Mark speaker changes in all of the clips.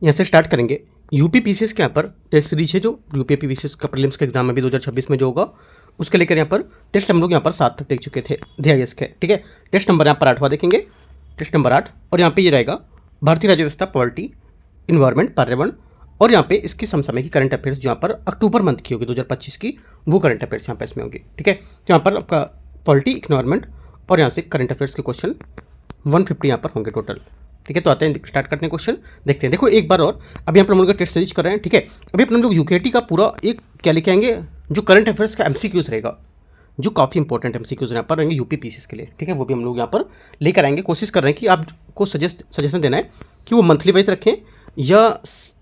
Speaker 1: यहाँ से स्टार्ट करेंगे। यूपी पीसीएस के यहाँ पर टेस्ट सीरीज है, जो यूपी पीसीएस का प्रीलिम्स का एग्जाम अभी 2026 में जो होगा उसके लेकर यहाँ पर टेस्ट हम लोग यहाँ पर 7 तक देख चुके थे DIS के। ठीक है, टेस्ट नंबर यहाँ पर 8वां देखेंगे, टेस्ट नंबर 8। और यहाँ पे ये रहेगा भारतीय राज्य व्यवस्था, पॉलिटी, इन्वायरमेंट, पर्यावरण। और यहाँ पे इसकी समसामयिक की करंट अफेयर्स जो यहाँ पर अक्टूबर मंथ की होगी 2025 की, वो करंट अफेयर्स यहाँ पर इसमें होगी। ठीक है, तो यहाँ पर आपका पॉलिटी, इन्वायरमेंट और यहाँ से करंट अफेयर्स के क्वेश्चन 150 यहाँ पर होंगे टोटल। ठीक है, तो आते हैं, स्टार्ट करते हैं क्वेश्चन, देखते हैं। देखो एक बार और अभी हम लोग टेस्ट सीरीज कर रहे हैं। ठीक है, अभी अपन लोग यूकेटी का पूरा एक क्या लेके आएंगे, जो करंट अफेयर्स का MCQs रहेगा, जो काफ़ी इंपॉर्टेंट MCQs यहाँ पर रहेंगे यूपी पीसीएस के लिए। ठीक है, वो भी हम लोग यहाँ पर लेकर आएंगे। कोशिश कर रहे हैं कि आपको सजेशन देना है कि वो मंथली वाइज रखें या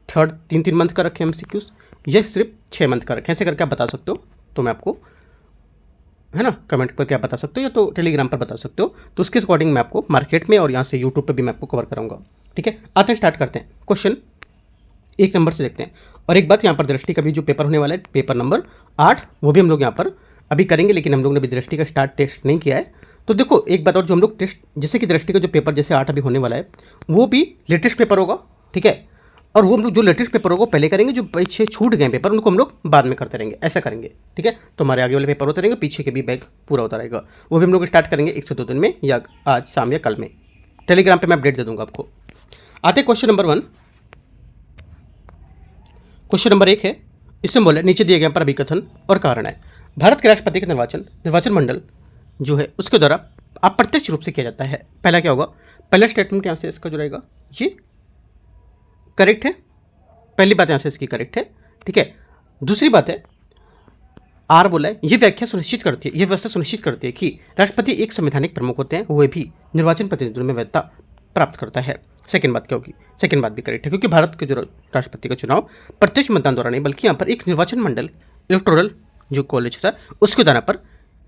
Speaker 1: 3 मंथ का रखें MCQs, या सिर्फ 6 मंथ का रखें। ऐसे करके आप बता सकते हो, तो मैं आपको, है ना, कमेंट पर क्या बता सकते हो या तो टेलीग्राम पर बता सकते हो। तो उसके अकॉर्डिंग मैं आपको मार्केट में और यहाँ से यूट्यूब पे भी मैं आपको कवर कराऊंगा। ठीक है, आते हैं, स्टार्ट करते हैं। क्वेश्चन 1 नंबर से देखते हैं। और एक बात यहाँ पर दृष्टि का भी जो पेपर होने वाला है, पेपर नंबर 8, वो भी हम लोग यहाँ पर अभी करेंगे, लेकिन हम लोग ने अभी दृष्टि का स्टार्ट टेस्ट नहीं किया है। तो देखो एक बात और, जो हम लोग टेस्ट जैसे कि दृष्टि का जो पेपर जैसे 8 अभी होने वाला है, वो भी लेटेस्ट पेपर होगा। ठीक है, और वो हम लोग जो लेटेस्ट पेपर होगा पहले करेंगे, जो पीछे छूट गए पेपर उनको हम लोग बाद में करते रहेंगे, ऐसा करेंगे। ठीक है, तो हमारे आगे वाले पेपर होते रहेंगे, पीछे के भी बैग पूरा होता रहेगा। वो भी हम लोग स्टार्ट करेंगे 1 से 2 दिन में, या आज शाम या कल में। टेलीग्राम पे मैं अपडेट दे दूंगा आपको। आते क्वेश्चन नंबर 1। क्वेश्चन नंबर 1 है, इसमें बोले नीचे दिए गए पर अभिकथन और कारण है। भारत के राष्ट्रपति का निर्वाचन मंडल जो है उसके द्वारा अप्रत्यक्ष रूप से किया जाता है। पहला क्या होगा, पहला स्टेटमेंट यहाँ से इसका जो रहेगा ये करेक्ट है, पहली बात यहाँ से इसकी करेक्ट है। ठीक है, दूसरी बात है, आर बोला है, ये व्याख्या सुनिश्चित करती है, ये व्यवस्था सुनिश्चित करती है कि राष्ट्रपति एक संवैधानिक प्रमुख होते हैं, वह भी निर्वाचन प्रतिनिधित्व में वैधता प्राप्त करता है। सेकंड बात क्या होगी, सेकंड बात भी करेक्ट है, क्योंकि भारत के जो राष्ट्रपति का चुनाव प्रत्यक्ष मतदान द्वारा नहीं, बल्कि यहाँ पर एक निर्वाचन मंडल, इलेक्टोरल जो कॉलेज होता है उसके द्वारा पर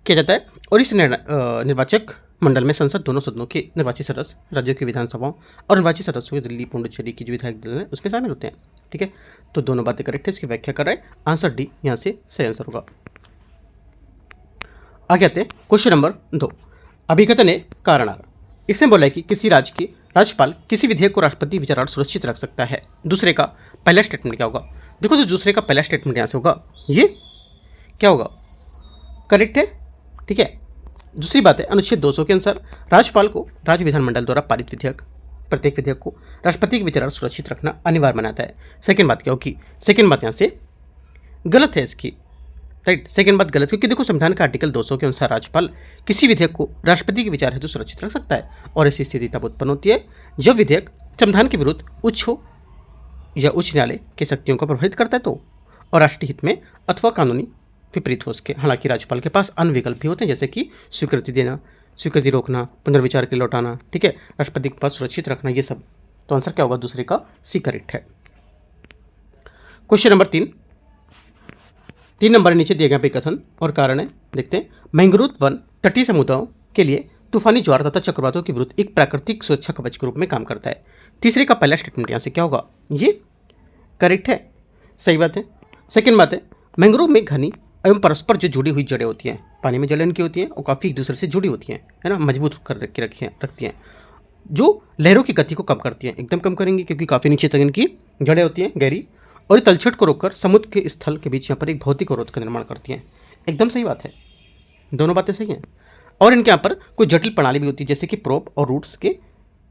Speaker 1: किया जाता है। और इस निर्वाचक मंडल में संसद दोनों सदनों के निर्वाचित सदस्य, राज्यों की विधानसभाओं और निर्वाचित सदस्यों की दिल्ली पुडुचेरी की जो विधायक दल है उसमें शामिल होते हैं। ठीक है, तो दोनों बातें करेक्ट है, इसकी व्याख्या कर रहे हैं। आंसर डी यहाँ से सही आंसर होगा। आगे आते हैं क्वेश्चन नंबर 2, अभिकथन है कारण आर। इसमें बोला है कि किसी राज्य की राज्यपाल किसी विधेयक को राष्ट्रपति विचारार्थ सुरक्षित रख सकता है। दूसरे का पहला स्टेटमेंट क्या होगा, देखो जो दूसरे का पहला स्टेटमेंट यहाँ से होगा ये क्या होगा, करेक्ट है। ठीक है, दूसरी बात है, अनुच्छेद 200 के अनुसार राज्यपाल को राज्य विधानमंडल द्वारा पारित विधेयक, प्रत्येक विधेयक को राष्ट्रपति के विचारार्थ सुरक्षित रखना अनिवार्य बनाता है। सेकंड बात क्या होगी, सेकंड बात यहाँ से गलत है इसकी, राइट, सेकंड बात गलत, क्योंकि देखो संविधान का आर्टिकल 200 के अनुसार राज्यपाल किसी विधेयक को राष्ट्रपति के विचार हेतु सुरक्षित रख सकता है। और ऐसी स्थिति तब उत्पन्न होती है जब विधेयक संविधान के विरुद्ध उच्च हो या उच्च न्यायालय की शक्तियों को प्रभावित करता है तो, और राष्ट्रीय हित में अथवा कानूनी विपरीत हो उसके। हालांकि राज्यपाल के पास अन्य विकल्प भी होते हैं, जैसे कि स्वीकृति देना, स्वीकृति रोकना, पुनर्विचार के लिए लौटाना। ठीक है, राष्ट्रपति के पास सुरक्षित रखना, ये सब। तो आंसर क्या होगा, दूसरे का सी करेक्ट है। क्वेश्चन नंबर 3 नंबर नीचे दिए गए अभिकथन और कारण है, देखते हैं। मैंग्रोव वन तटीय समुदायों के लिए तूफानी ज्वार तथा चक्रवातों के विरुद्ध एक प्राकृतिक सुरक्षा कवच के रूप में काम करता है। तीसरे का पहला स्टेटमेंट यहाँ से क्या होगा, ये करेक्ट है, सही बात है। सेकेंड बात है, मैंग्रोव में घनी एवं परस्पर जो जुड़ी हुई जड़ें होती हैं, पानी में जलन की होती हैं और काफ़ी एक दूसरे से जुड़ी होती हैं, है ना, मजबूत कर रखती हैं, जो लहरों की गति को कम करती हैं, एकदम कम करेंगी क्योंकि काफ़ी नीचे तक इनकी जड़ें होती हैं गहरी, और ये तलछट को रोककर समुद्र के स्थल के बीच यहाँ पर एक भौतिक अवरोध का निर्माण करती हैं। एकदम सही बात है, दोनों बातें सही हैं। और इनके यहाँ पर कोई जटिल प्रणाली भी होती है, जैसे कि प्रोप और रूट्स के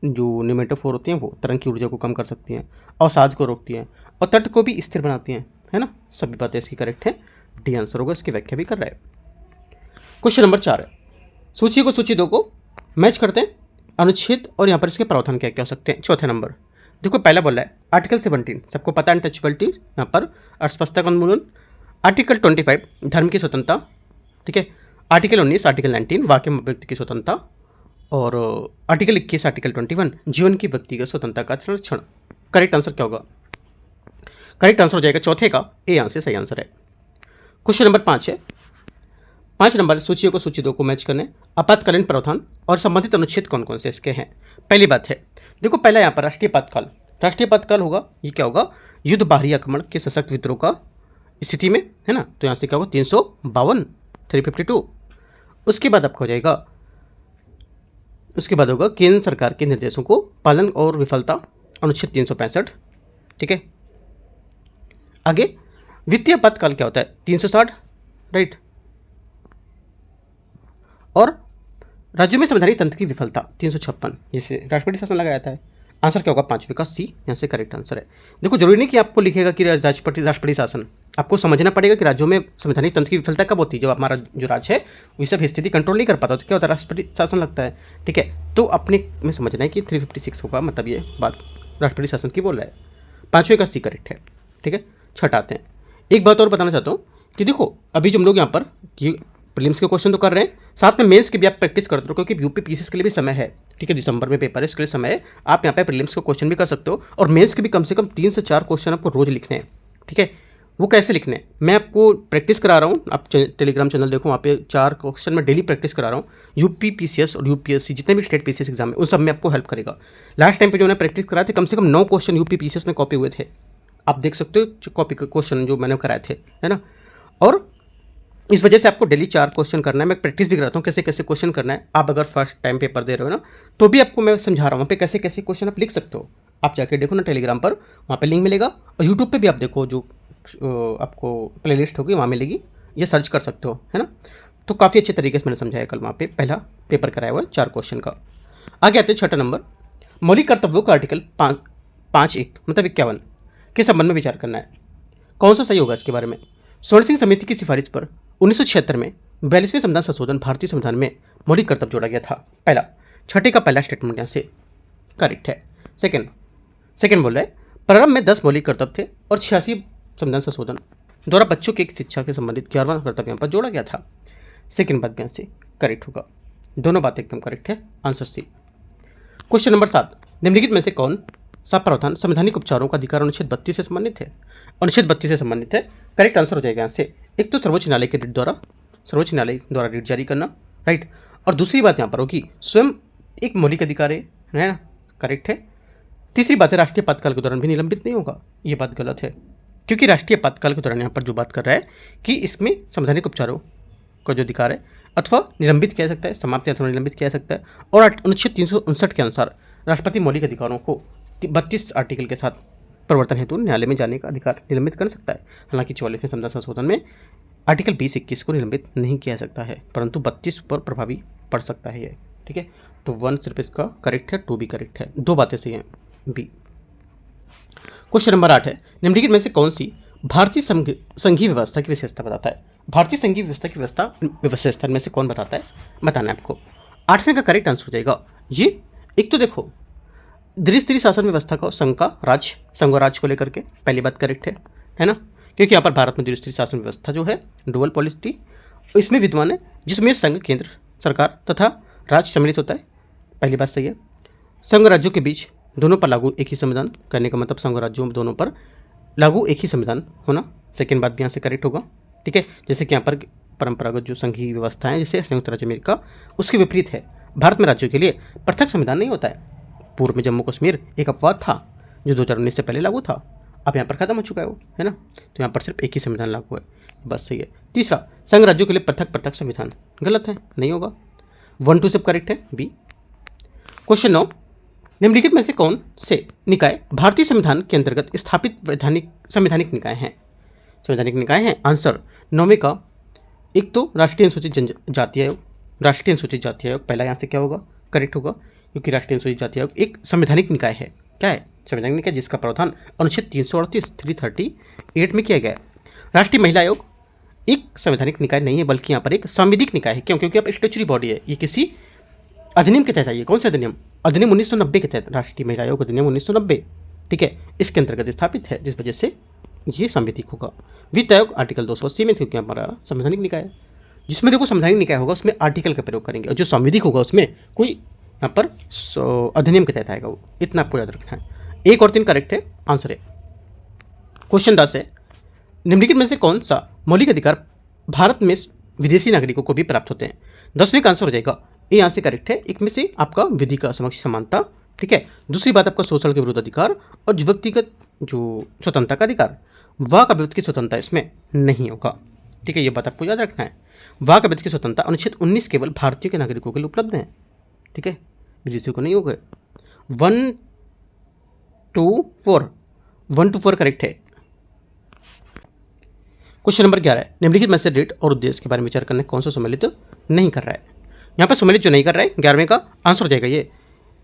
Speaker 1: जो निमेटोफोर होती हैं वो तरंग की ऊर्जा को कम कर सकती हैं, अवसाद को रोकती हैं और तट को भी स्थिर बनाती हैं, है ना। सभी बातें इसकी करेक्ट है, डी आंसर होगा, इसकी व्याख्या भी कर रहा है। क्वेश्चन नंबर 4 है, सूची को सूची 2 को मैच करते हैं, अनुच्छेद और यहाँ पर इसके प्रावधान क्या क्या हो सकते हैं। चौथे नंबर देखो, पहला बोला है आर्टिकल 17, सबको पता है, अनटचेबिलिटी, यहाँ पर अस्पष्टता का उन्मूलन। आर्टिकल 25 धर्म की स्वतंत्रता, ठीक है। आर्टिकल 19 आर्टिकल 19 वाक्य व्यक्ति की स्वतंत्रता, और आर्टिकल 21 आर्टिकल 21 जीवन की व्यक्तिगत स्वतंत्रता का संरक्षण। करेक्ट आंसर क्या होगा, करेक्ट आंसर हो जाएगा चौथे का ए, यहाँ से सही आंसर है। क्वेश्चन नंबर 5 है, 5 नंबर सूचियों को सूची 2 को मैच करने, आपातकालीन प्रावधान और संबंधित अनुच्छेद कौन कौन से इसके हैं। पहली बात है, देखो पहला यहाँ पर राष्ट्रीय आपातकाल, राष्ट्रीय आपातकाल होगा, ये क्या होगा, युद्ध बाहरी आक्रमण के सशक्त विद्रोह का स्थिति में, है ना। तो यहाँ से क्या होगा 352 352। उसके बाद आपका हो जाएगा, उसके बाद होगा केंद्र सरकार के निर्देशों को पालन और विफलता, अनुच्छेद 365। ठीक है। आगे वित्तीय आपातकाल क्या होता है? 360, राइट। और राज्यों में संवैधानिक तंत्र की विफलता 356, जिसे राष्ट्रपति शासन लगाया जाता है। आंसर क्या होगा? 5वीं का सी यहाँ से करेक्ट आंसर है। देखो जरूरी नहीं कि आपको लिखेगा कि राष्ट्रपति शासन, आपको समझना पड़ेगा कि राज्यों में संवैधानिक तंत्र की विफलता कब होती है, जब हमारा जो राज्य है वो सब स्थिति कंट्रोल नहीं कर पाता तो क्या होता है? राष्ट्रपति शासन लगता है। ठीक है, तो अपने में समझना है कि 356 होगा, मतलब ये बात राष्ट्रपति शासन की बोल रहा है। 5वीं का सी करेक्ट है। ठीक है, छठ आते हैं। एक बात और बताना चाहता हूँ कि देखो अभी जो हम लोग यहाँ पर ये प्रीलिम्स के क्वेश्चन तो कर रहे हैं, साथ में मेंस की भी आप प्रैक्टिस करते हो, क्योंकि यूपी पीसीएस के लिए भी समय है। ठीक है, दिसंबर में पेपर है, इसके लिए समय है। आप यहाँ पे प्रीलिम्स के क्वेश्चन भी कर सकते हो और मेंस के भी कम से कम 3 से 4 क्वेश्चन आपको रोज लिखने हैं। ठीक है, वो कैसे लिखने हैं मैं आपको प्रैक्टिस करा रहा हूँ। आप टेलीग्राम चैनल देखो, वहाँ पे 4 क्वेश्चन मैं डेली प्रैक्टिस करा रहा हूँ। यूपी पीसीएस और यूपीएससी जितने भी स्टेट पीसीएस एग्जाम है उन सब में आपको हेल्प करेगा। लास्ट टाइम पे जो मैंने प्रैक्टिस कराए थे, कम से कम 9 क्वेश्चन यूपी पीसीएस में कॉपी हुए थे। आप देख सकते हो कॉपी के क्वेश्चन जो मैंने कराए थे, है ना। और इस वजह से आपको डेली 4 क्वेश्चन करना है। मैं प्रैक्टिस भी कराता हूँ कैसे कैसे क्वेश्चन करना है। आप अगर फर्स्ट टाइम पेपर दे रहे हो ना, तो भी आपको मैं समझा रहा हूँ वहाँ पे कैसे कैसे क्वेश्चन आप लिख सकते हो। आप जाके देखो ना टेलीग्राम पर, वहाँ पे लिंक मिलेगा, और यूट्यूब पे भी आप देखो, जो आपको प्लेलिस्ट होगी वहाँ मिलेगी, ये सर्च कर सकते हो, है ना। तो काफ़ी अच्छे तरीके से मैंने समझाया कल वहाँ पे, पहला पेपर कराया हुआ है 4 क्वेश्चन का। आगे आते हैं 6 नंबर, मौलिक कर्तव्यों का आर्टिकल 5.1 मतलब 51 के संबंध में विचार करना है। कौन सा सही होगा इसके बारे में? स्वर्ण सिंह समिति की सिफारिश पर 1976 में 42वें संविधान संशोधन भारतीय संविधान में मौलिक कर्तव्य जोड़ा गया था। पहला, छठे का पहला स्टेटमेंट यहाँ से करेक्ट है। सेकंड बोल रहा है प्रारंभ में 10 मौलिक कर्तव्य थे और 86 संविधान संशोधन द्वारा बच्चों की शिक्षा के संबंधित 11वां कर्तव्य यहाँ पर जोड़ा गया था। सेकंड बात यहाँ से करेक्ट होगा, दोनों बातें एकदम करेक्ट है, आंसर सी। क्वेश्चन नंबर 7, निम्नलिखित में से कौन सा प्रावधान संवैधानिक उपचारों का अधिकार अनुच्छेद 32 से संबंधित है? अनुच्छेद 32 से संबंधित है, करेक्ट आंसर हो जाएगा यहाँ से। एक तो सर्वोच्च न्यायालय द्वारा रिट जारी करना, राइट। और दूसरी बात यहाँ पर होगी स्वयं एक मौलिक अधिकार है ना, करेक्ट है। तीसरी बात है राष्ट्रीय आपातकाल के दौरान भी निलंबित नहीं होगा, ये बात गलत है, क्योंकि राष्ट्रीय आपातकाल के दौरान यहाँ पर जो बात कर रहा है कि इसमें संवैधानिक उपचारों का जो अधिकार है अथवा निलंबित किया जा सकता है, समाप्त अथवा निलंबित किया जा सकता है। और अनुच्छेद 359 के अनुसार राष्ट्रपति मौलिक अधिकारों को 32 आर्टिकल के साथ प्रवर्तन हेतु न्यायालय में जाने का अधिकार निलंबित कर सकता है। हालांकि 44वें संविधान संशोधन में आर्टिकल 20-21 को निलंबित नहीं किया जा सकता है, परंतु 32 पर प्रभावी पड़ सकता है ये। ठीक है, तो 1 सिर्फ इसका करेक्ट है, 2 भी करेक्ट है, 2 बातें सही हैं बी। क्वेश्चन नंबर 8 है, निम्नलिखित में से कौन सी भारतीय संघीय व्यवस्था की विशेषता बताता है? भारतीय संघीय व्यवस्था की विशेषता में से कौन बताता है, बताना है आपको। 8वें का करेक्ट आंसर हो जाएगा ये। एक तो देखो द्विस्तरीय शासन व्यवस्था को संघ और राज्य को लेकर के पहली बात करेक्ट है ना, क्योंकि यहाँ पर भारत में द्विस्तरीय शासन व्यवस्था जो है डुअल पॉलिटी इसमें विद्यमान है, जिसमें संघ, केंद्र सरकार तथा राज्य सम्मिलित होता है, पहली बात सही है। संघ राज्यों के बीच दोनों पर लागू एक ही संविधान, करने का मतलब संघ राज्यों दोनों पर लागू एक ही संविधान होना, सेकेंड बात भी यहाँ से करेक्ट होगा। ठीक है, जैसे कि यहाँ पर परंपरागत जो संघीय व्यवस्था है जैसे संयुक्त राज्य अमेरिका, उसके विपरीत है। भारत में राज्यों के लिए पृथक संविधान नहीं होता है। पूर्व में जम्मू कश्मीर एक अपवाद था जो 2019 से पहले लागू था, अब यहाँ पर खत्म हो चुका है वो, है ना। तो यहाँ पर सिर्फ एक ही संविधान लागू है, बस सही है। तीसरा, संघ राज्यों के लिए पृथक संविधान गलत है, नहीं होगा। 1 2 सब करेक्ट है बी। क्वेश्चन 9, निम्नलिखित में से कौन से निकाय भारतीय संविधान के अंतर्गत स्थापित संवैधानिक निकाय हैं? संवैधानिक निकाय हैं, आंसर 9वें का एक तो राष्ट्रीय अनुसूचित जनजाति आयोग, राष्ट्रीय अनुसूचित जाति आयोग पहला यहाँ से क्या होगा, करेक्ट होगा, क्योंकि राष्ट्रीय अनुसूचित जाति आयोग एक संवैधानिक निकाय है। क्या है? संवैधानिक निकाय, जिसका प्रावधान अनुच्छेद 338 में किया गया है। राष्ट्रीय महिला आयोग एक संवैधानिक निकाय नहीं है, बल्कि यहाँ पर एक सांविधिक निकाय है। क्यों? क्योंकि आप स्टेचुरी बॉडी है, ये किसी अधिनियम के तहत आइए। कौन से अधिनियम? अधिनियम 1990 के तहत, राष्ट्रीय महिला आयोग अधिनियम 1990, ठीक है, इसके अंतर्गत स्थापित है, जिस वजह से ये संवैधिक होगा। वित्त आयोग आर्टिकल 280 में, क्योंकि हमारा संवैधानिक निकाय है। जिसमें देखो संवैधानिक निकाय होगा उसमें आर्टिकल का प्रयोग करेंगे, और जो संविधिक होगा उसमें कोई यहाँ पर अधिनियम के तहत आएगा वो, इतना आपको याद रखना है। 1 और 3 करेक्ट है, आंसर है। क्वेश्चन 10 है, निम्नलिखित में से कौन सा मौलिक अधिकार भारत में विदेशी नागरिकों को भी प्राप्त होते हैं? 10वें का आंसर हो जाएगा ये, यहाँ से करेक्ट है। एक में से आपका विधि का समक्ष समानता, ठीक है। दूसरी बात आपका शोषण के विरुद्ध अधिकार, और व्यक्तिगत जो स्वतंत्रता का अधिकार, वाक अभिव्यक्ति की स्वतंत्रता इसमें नहीं होगा, ठीक है, ये बात आपको याद रखना है। वाक अभिव्यक्ति की स्वतंत्रता अनुच्छेद 19 केवल भारतीय के नागरिकों के लिए उपलब्ध है, ठीक है, विदेशियों को नहीं होगा। 1 2 4 1 to 4 करेक्ट है। क्वेश्चन नंबर 11 है, निम्नलिखित में से डेट और उद्देश्य के बारे में विचार करने कौन सा सम्मिलित नहीं कर रहा है। यहाँ पर सम्मिलित जो नहीं कर रहा है 11वें का आंसर हो जाएगा ये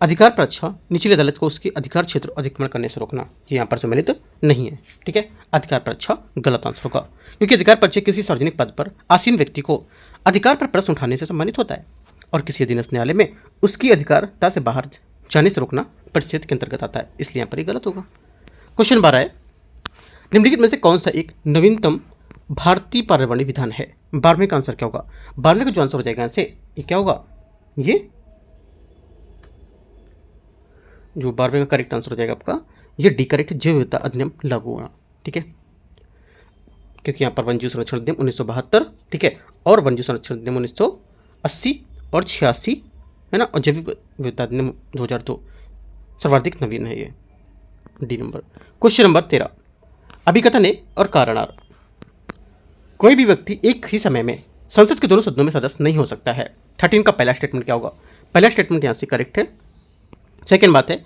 Speaker 1: अधिकार पर अच्छा निचली अदालत को उसकी अधिकार क्षेत्र अतिक्रमण करने से रोकना, ये यहाँ पर सम्मिलित नहीं है। ठीक है, अधिकार पर अच्छा गलत आंसर होगा, क्योंकि अधिकार पर किसी सार्वजनिक पद पर आसीन व्यक्ति को अधिकार पर प्रश्न उठाने से संबंधित होता है और किसी अधीनस्थ न्यायालय में उसकी अधिकारता से बाहर जाने से रोकना परिच्छेद के अंतर्गत आता है, इसलिए यहाँ पर ही गलत होगा। क्वेश्चन 12 है, निम्नलिखित में से कौन सा एक नवीनतम भारतीय पर्यावरणीय विधान है। 12वें का आंसर क्या होगा, 12वें का जो आंसर हो जाएगा यहाँ से ये क्या होगा, ये जो 12वें का करेक्ट आंसर हो जाएगा आपका ये डी करेक्ट, जैव विविधता अधिनियम लागू होना। ठीक है, क्योंकि यहाँ पर वन्यजीव संरक्षण अधिनियम 1972, ठीक है, और वन्यजीव संरक्षण अधिनियम 1980 और 86 है ना, और जैव विविधता अधिनियम 2002 सर्वाधिक नवीन है ये, डी नंबर। क्वेश्चन नंबर 13, अभिकथन और कारणार। कोई भी व्यक्ति एक ही समय में संसद के दोनों सदनों में सदस्य नहीं हो सकता है। 13 का पहला स्टेटमेंट क्या होगा, पहला स्टेटमेंट यहाँ से करेक्ट है। सेकेंड बात है,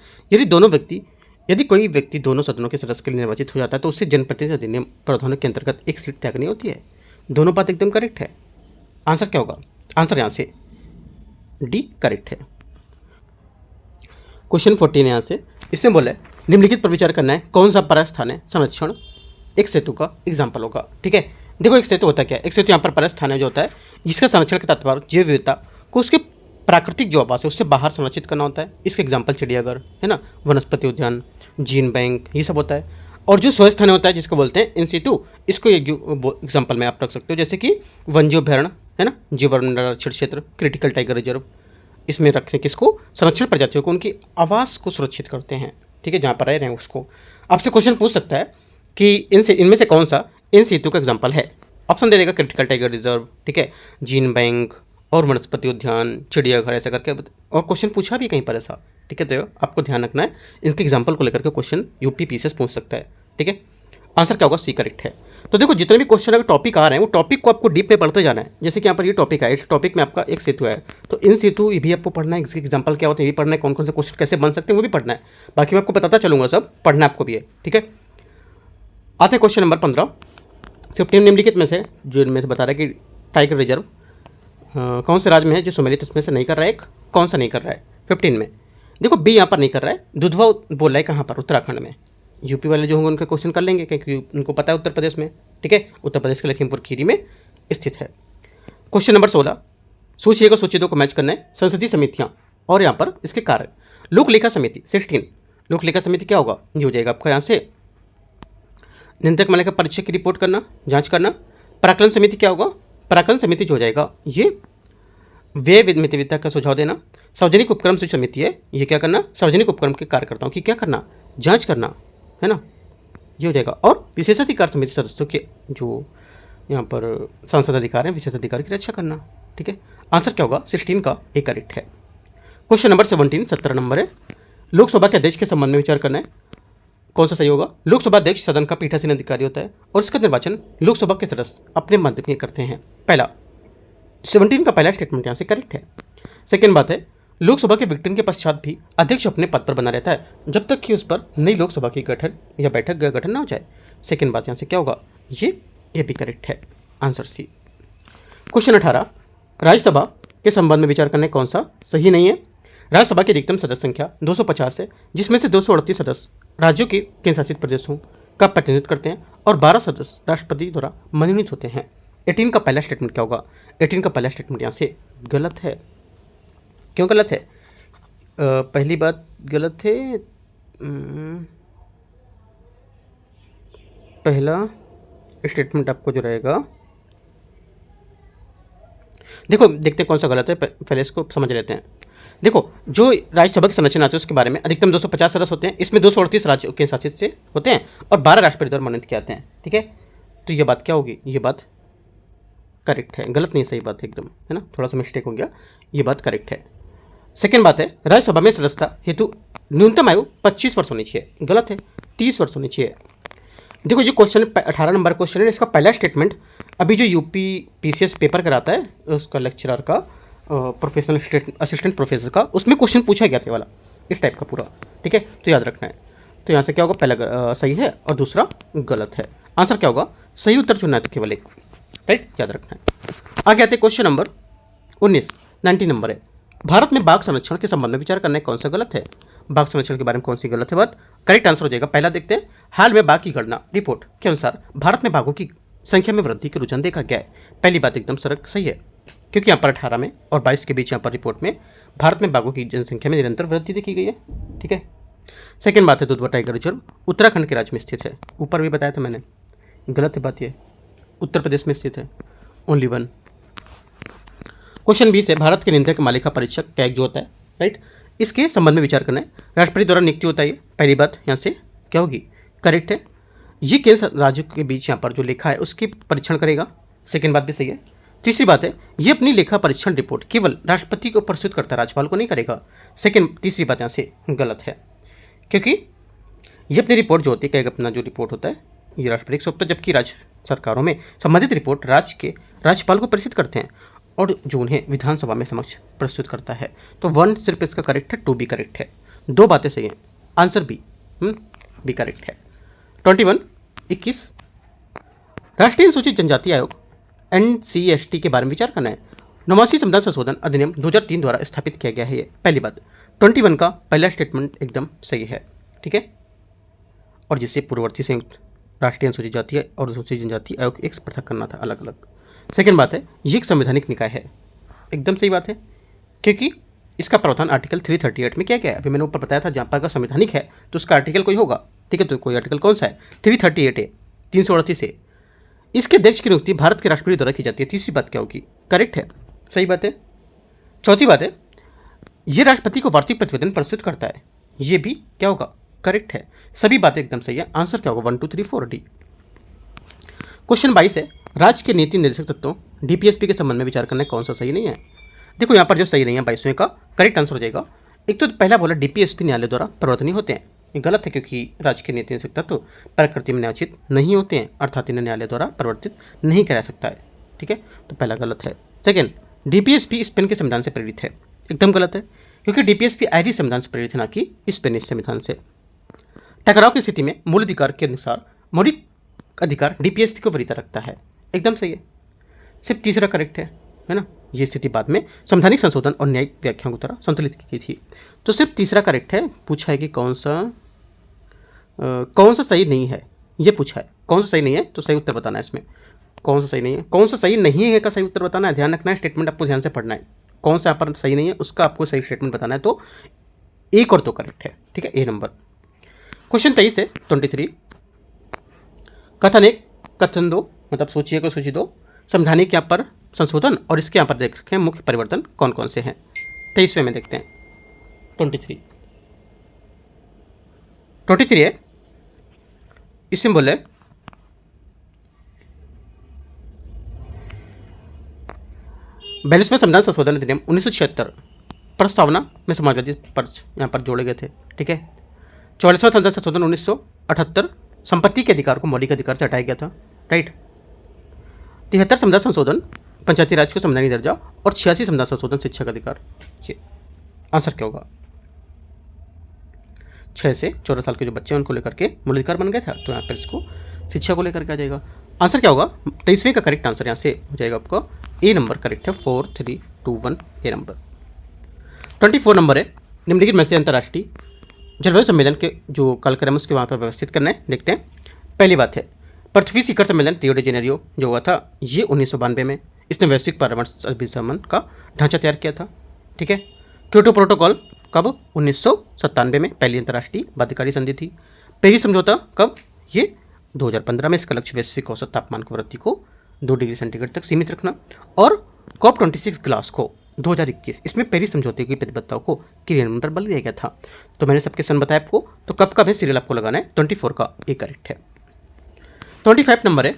Speaker 1: यदि कोई व्यक्ति दोनों सदनों के सदस्य के लिए निर्वाचित हो जाता है तो उससे जनप्रतिनिधि अधिनियम प्रावधानों के अंतर्गत एक सीट त्यागनी होती है। दोनों बात एकदम करेक्ट है। आंसर क्या होगा, आंसर यहाँ से डी करेक्ट है। क्वेश्चन 14 यहाँ से इसमें बोला है निम्नलिखित पर विचार करना है कौन सा परस्थान संरक्षण एक सेतु का एग्जाम्पल होगा। ठीक है, देखो एक सेतु होता है क्या, एक सेतु यहाँ पर परस्थान जो होता है जिसका संरक्षण के तात्पर्य जैव विविधता को उसके प्राकृतिक जो आवास है उससे बाहर संरक्षित करना होता है। इसके एग्जाम्पल चिड़ियाघर है ना, वनस्पति उद्यान, जीन बैंक, ये सब होता है। और जो स्वस्थान होता है जिसको बोलते हैं इन सितु, इसको एक जो एग्जाम्पल में आप रख सकते हो, जैसे कि वन्य अभ्यारण्य है ना, जीव संरक्षण क्षेत्र, क्रिटिकल टाइगर रिजर्व, इसमें रखते किसको, संरक्षण प्रजातियों को उनकी आवास को सुरक्षित करते हैं। ठीक है, जहाँ पर रह रहे हैं उसको। आपसे क्वेश्चन पूछ सकता है कि इनमें से कौन सा इन सितु का एग्जाम्पल है। ऑप्शन दे देगा क्रिटिकल टाइगर रिजर्व, ठीक है, जीन बैंक और वनस्पति उद्यान, चिड़ियाघर, ऐसा करके। और क्वेश्चन पूछा भी कहीं पर ऐसा। ठीक है, तो आपको ध्यान रखना है, इसके एग्जाम्पल को लेकर के क्वेश्चन यूपी पीसीएस पूछ सकता है। ठीक है, आंसर क्या होगा, सी करेक्ट है। तो देखो जितने भी क्वेश्चन अगर टॉपिक आ रहे हैं वो टॉपिक को आपको डीप पे पढ़ते जाना है। जैसे कि यहाँ पर ये टॉपिक है, इस टॉपिक में आपका एक सेतु है, तो इन सेतु ये भी आपको पढ़ना है, इसके एग्जाम्पल क्या होते हैं ये भी पढ़ना है, कौन कौन से क्वेश्चन कैसे बन सकते हैं वो भी पढ़ना है। बाकी मैं आपको बताता चलूँगा, सब पढ़ना आपको भी है। ठीक है, आते हैं क्वेश्चन नंबर 15। 15 निम्नलिखित में से जो इनमें से बता रहा है कि टाइगर रिजर्व कौन से राज्य में है जो सम्मिलित इसमें से नहीं कर रहा है, एक कौन सा नहीं कर रहा है 15 में। देखो बी यहाँ पर नहीं कर रहा है, दुधवा बोल रहा है कहाँ पर, उत्तराखंड में। यूपी वाले जो होंगे उनके क्वेश्चन कर लेंगे क्योंकि उनको पता है उत्तर प्रदेश में। ठीक है, उत्तर प्रदेश के लखीमपुर खीरी में स्थित है। क्वेश्चन नंबर 16, सूची 1 और सूची 2 को मैच करना है। संसदीय समितियाँ और यहाँ पर इसके कार्य। लोक लेखा समिति 16, लोक लेखा समिति क्या होगा, ये हो जाएगा आपका यहाँ से नियंत्रक मालिका परीक्षा की रिपोर्ट करना, जांच करना। प्राकलन समिति क्या होगा, प्राकलन समिति जो हो जाएगा ये व्यय मितव्ययिता का सुझाव देना। सार्वजनिक उपक्रम सूची समिति है, ये क्या करना, सार्वजनिक उपक्रम के कार्यकर्ताओं की क्या करना, जांच करना, है ना, ये हो जाएगा। और विशेषाधिकार समिति सदस्यों के जो यहाँ पर सांसद अधिकार हैं, विशेषाधिकार की रक्षा करना। ठीक है, आंसर क्या होगा, 16 का एक करेक्ट है। क्वेश्चन नंबर 17, 17 नंबर है, लोकसभा के अध्यक्ष के संबंध में विचार करना है, कौन सा सही होगा। लोकसभा अध्यक्ष सदन का पीठासीन अधिकारी होता है और इसका निर्वाचन लोकसभा के सदस्य अपने मत में करते हैं। पहला 17 का पहला स्टेटमेंट यहाँ से करेक्ट है। सेकेंड बात है, लोकसभा के विघटन के पश्चात भी अध्यक्ष अपने पद पर बना रहता है जब तक कि उस पर नई लोकसभा की गठन या बैठक गठन ना हो जाए। सेकेंड बात यहाँ से क्या होगा, ये भी करेक्ट है, आंसर सी। क्वेश्चन 18, राज्यसभा के संबंध में विचार करने कौन सा सही नहीं है। राज्यसभा की अधिकतम सदस्य संख्या 250 है, जिसमें से 238 सदस्य राज्यों के केंद्र शासित प्रदेशों का प्रतिनिधित्व करते हैं और 12 सदस्य राष्ट्रपति द्वारा मनोनीत होते हैं। 18 का पहला स्टेटमेंट क्या होगा, 18 का पहला स्टेटमेंट यहाँ से गलत है। क्यों गलत है, पहली बात गलत है, पहला स्टेटमेंट आपको जो रहेगा, देखो देखते हैं कौन सा गलत है, पहले इसको समझ लेते हैं। देखो जो राज्यसभा की संरचना है उसके बारे में अधिकतम 250 सदस्य होते हैं, इसमें 238 राज्यों के शासित से होते हैं और 12 राष्ट्रपति द्वारा मनोनीत किए जाते हैं। ठीक है, तो ये बात क्या होगी, ये बात करेक्ट है, गलत नहीं, सही बात है एकदम, है ना, थोड़ा सा मिस्टेक हो गया, ये बात करेक्ट है। सेकेंड बात है, राज्यसभा में सदस्यता हेतु न्यूनतम आयु 25 वर्ष होनी चाहिए, गलत है, 30 वर्ष होनी चाहिए। देखो जो क्वेश्चन 18 नंबर क्वेश्चन है, इसका पहला स्टेटमेंट अभी जो यूपी पीसीएस पेपर कराता है उसका लेक्चरर का, प्रोफेशनल असिस्टेंट प्रोफेसर का, उसमें क्वेश्चन पूछा गया था वाला इस टाइप का पूरा। ठीक है, तो याद रखना है। तो यहाँ से क्या होगा, पहला सही है और दूसरा गलत है। आंसर क्या होगा, सही उत्तर चुनना है तो केवल एक, राइट, याद रखना है। आगे आते हैं क्वेश्चन नंबर 19 नंबर है। भारत में बाघ संरक्षण के संबंध में विचार करना है, कौन सा गलत है। बाघ संरक्षण के बारे में कौन सी गलत है बात, करेक्ट आंसर हो जाएगा पहला। देखते हैं, हाल में बाघ की गणना रिपोर्ट के अनुसार भारत में बाघों की संख्या में वृद्धि के रुझान देखा गया है। पहली बात एकदम सही है, क्योंकि यहाँ पर 18 में और 22 के बीच यहाँ पर रिपोर्ट में भारत में बाघों की जनसंख्या में निरंतर वृद्धि देखी गई है। ठीक है। सेकेंड बात है, दुधवा टाइगर रिजर्व उत्तराखंड के राज्य में स्थित है। ऊपर भी बताया था मैंने, गलत है बात ये, उत्तर प्रदेश में स्थित है, ओनली वन। क्वेश्चन 20 है, भारत के नियंत्रक मालिका परीक्षक क्या जो होता है, राइट, इसके संबंध में विचार करना है। राष्ट्रपति द्वारा नियुक्ति होता है। पहली बात यहाँ से क्या होगी, करेक्ट है। ये केंद्र राज्यों के बीच यहाँ पर जो लेखा है उसकी परीक्षण करेगा। सेकेंड बात भी सही है। तीसरी बात है, ये अपनी लेखा परीक्षण रिपोर्ट केवल राष्ट्रपति को प्रस्तुत करता है, राज्यपाल को नहीं करेगा। तीसरी बात यहाँ से गलत है, क्योंकि ये अपनी रिपोर्ट जो होती है, क्या अपना जो रिपोर्ट होता है ये राष्ट्रपति को सौंपता है, जबकि राज्य सरकारों में संबंधित रिपोर्ट राज्य के राज्यपाल को प्रेषित करते हैं और जो उन्हें विधानसभा में समक्ष प्रस्तुत करता है। तो 1 सिर्फ इसका करेक्ट है, 2 भी करेक्ट है, 2 बातें सही हैं, आंसर बी करेक्ट है। 21 राष्ट्रीय अनुसूचित जनजाति आयोग NCST के बारे में विचार करना है। 89 संविधान संशोधन अधिनियम 2003 द्वारा स्थापित किया गया है ये, पहली बात। 21 का पहला स्टेटमेंट एकदम सही है, ठीक है, और जिसे पूर्ववर्ती संयुक्त राष्ट्रीय अनुसूचित जाति और अनुसूचित जनजाति आयोग एक पृथक करना था, अलग अलग। सेकेंड बात है, ये एक संवैधानिक निकाय है, एकदम सही बात है, क्योंकि इसका प्रावधान आर्टिकल 338 में किया गया है। अभी मैंने ऊपर बताया था, जहाँ पर अगर संवैधानिक है तो उसका आर्टिकल कोई होगा, ठीक है, तो कोई आर्टिकल कौन सा है, 338 है, 338 है। इसके अध्यक्ष की नियुक्ति भारत के राष्ट्रपति द्वारा की जाती है। तीसरी बात क्या होगी, करेक्ट है, सही बात है। चौथी बात है, ये राष्ट्रपति को वार्षिक प्रतिवेदन प्रस्तुत करता है, ये भी क्या होगा, करेक्ट है। सभी बातें एकदम सही है, आंसर क्या होगा 1 2 3 4 डी। क्वेश्चन 22 है, राज्य के नीति निर्देशक तत्वों DPSP के संबंध में विचार करना है, कौन सा सही नहीं है। देखो यहाँ पर जो सही नहीं है 22वें का करेक्ट आंसर हो जाएगा। एक तो पहला बोला DPSP न्यायालय द्वारा परिवर्तनीय होते हैं, ये गलत है, क्योंकि राज्य के नीति निर्देशक तत्व प्रकृति में न्यायोचित नहीं होते हैं, अर्थात इन्हें न्यायालय द्वारा परिवर्तित नहीं करा सकता है, ठीक है, तो पहला गलत है। सेकेंड, DPSP स्पेन के संविधान से प्रेरित है, एकदम गलत है, क्योंकि DPSP आयरिश संविधान से प्रेरित है, ना कि स्पेनिश संविधान से। टकराव की स्थिति में मूल अधिकार के अनुसार मौलिक अधिकार DPSP को वरीयता रखता है, एकदम सही है, सिर्फ तीसरा करेक्ट है ना। ये स्थिति बाद में संवैधानिक संशोधन और न्यायिक व्याख्याओं की तरह संतुलित की थी, तो सिर्फ तीसरा करेक्ट है। पूछा है कि कौन सा सही नहीं है, ये पूछा है, कौन सा सही नहीं है, तो सही उत्तर बताना है इसमें, कौन सा सही नहीं है, कौन सा सही नहीं है का सही उत्तर बताना है, ध्यान रखना है, स्टेटमेंट आपको ध्यान से पढ़ना है, कौन सा यहाँ पर सही नहीं है उसका आपको सही स्टेटमेंट बताना है, तो एक और तो करेक्ट है, ठीक है, ए नंबर। क्वेश्चन 23 है 23, कथन 1 कथन 2, मतलब सोचिए को सूची 2, संवैधानिक यहाँ पर संशोधन और इसके यहाँ पर देख रखे हैं मुख्य परिवर्तन कौन कौन से हैं। 23वें में देखते हैं 23 है, इसमें बोले बयालीसवें संविधान संशोधन अधिनियम 1976 प्रस्तावना में समाजवादी पक्ष यहाँ पर जोड़े गए थे, ठीक है। 44वां संविधान संशोधन 1978 संपत्ति के अधिकार को मौलिक अधिकार से हटाया गया था, राइट। 73 संविधान संशोधन पंचायती राज को संवैधानिक दर्जा और 86 संविधान संशोधन शिक्षा का अधिकार। ये आंसर क्या होगा, 6 से 14 साल के जो बच्चे हैं उनको लेकर के मूल अधिकार बन गया था, तो यहाँ पर इसको शिक्षा को लेकर के आ जाएगा। आंसर क्या होगा, 23वें का करेक्ट आंसर यहाँ से हो जाएगा आपका ए नंबर, करेक्ट है, 4 3 2 1 ए नंबर। 24 नंबर है, निम्नलिखित में से अंतर्राष्ट्रीय जलवायु सम्मेलन के जो कार्यक्रम उसके वहाँ पर व्यवस्थित करना है, देखते हैं। पहली बात है, पृथ्वी शिखर सम्मेलन रियो डी जेनेरियो जो हुआ था ये 1992 में, इसने वैश्विक पर्यावरण अभिसमन का ढांचा तैयार किया था, ठीक है। क्योटो प्रोटोकॉल कब, 1997 में पहली अंतर्राष्ट्रीय बाध्यकारी संधि थी। पेरिस समझौता कब, ये 2015 में, इसका लक्ष्य वैश्विक औसत तापमान की वृद्धि को 2 डिग्री सेंटीग्रेड तक सीमित रखना। और COP26 ग्लासगो 2021, इसमें पेरिस समझौते की प्रतिबद्धताओं को क्रियान्वयन पर बल दिया गया था। तो मैंने सबके सन बताया आपको, तो कब है सीरियल आपको लगाना है, 24 का ए करेक्ट है। 25 नंबर है,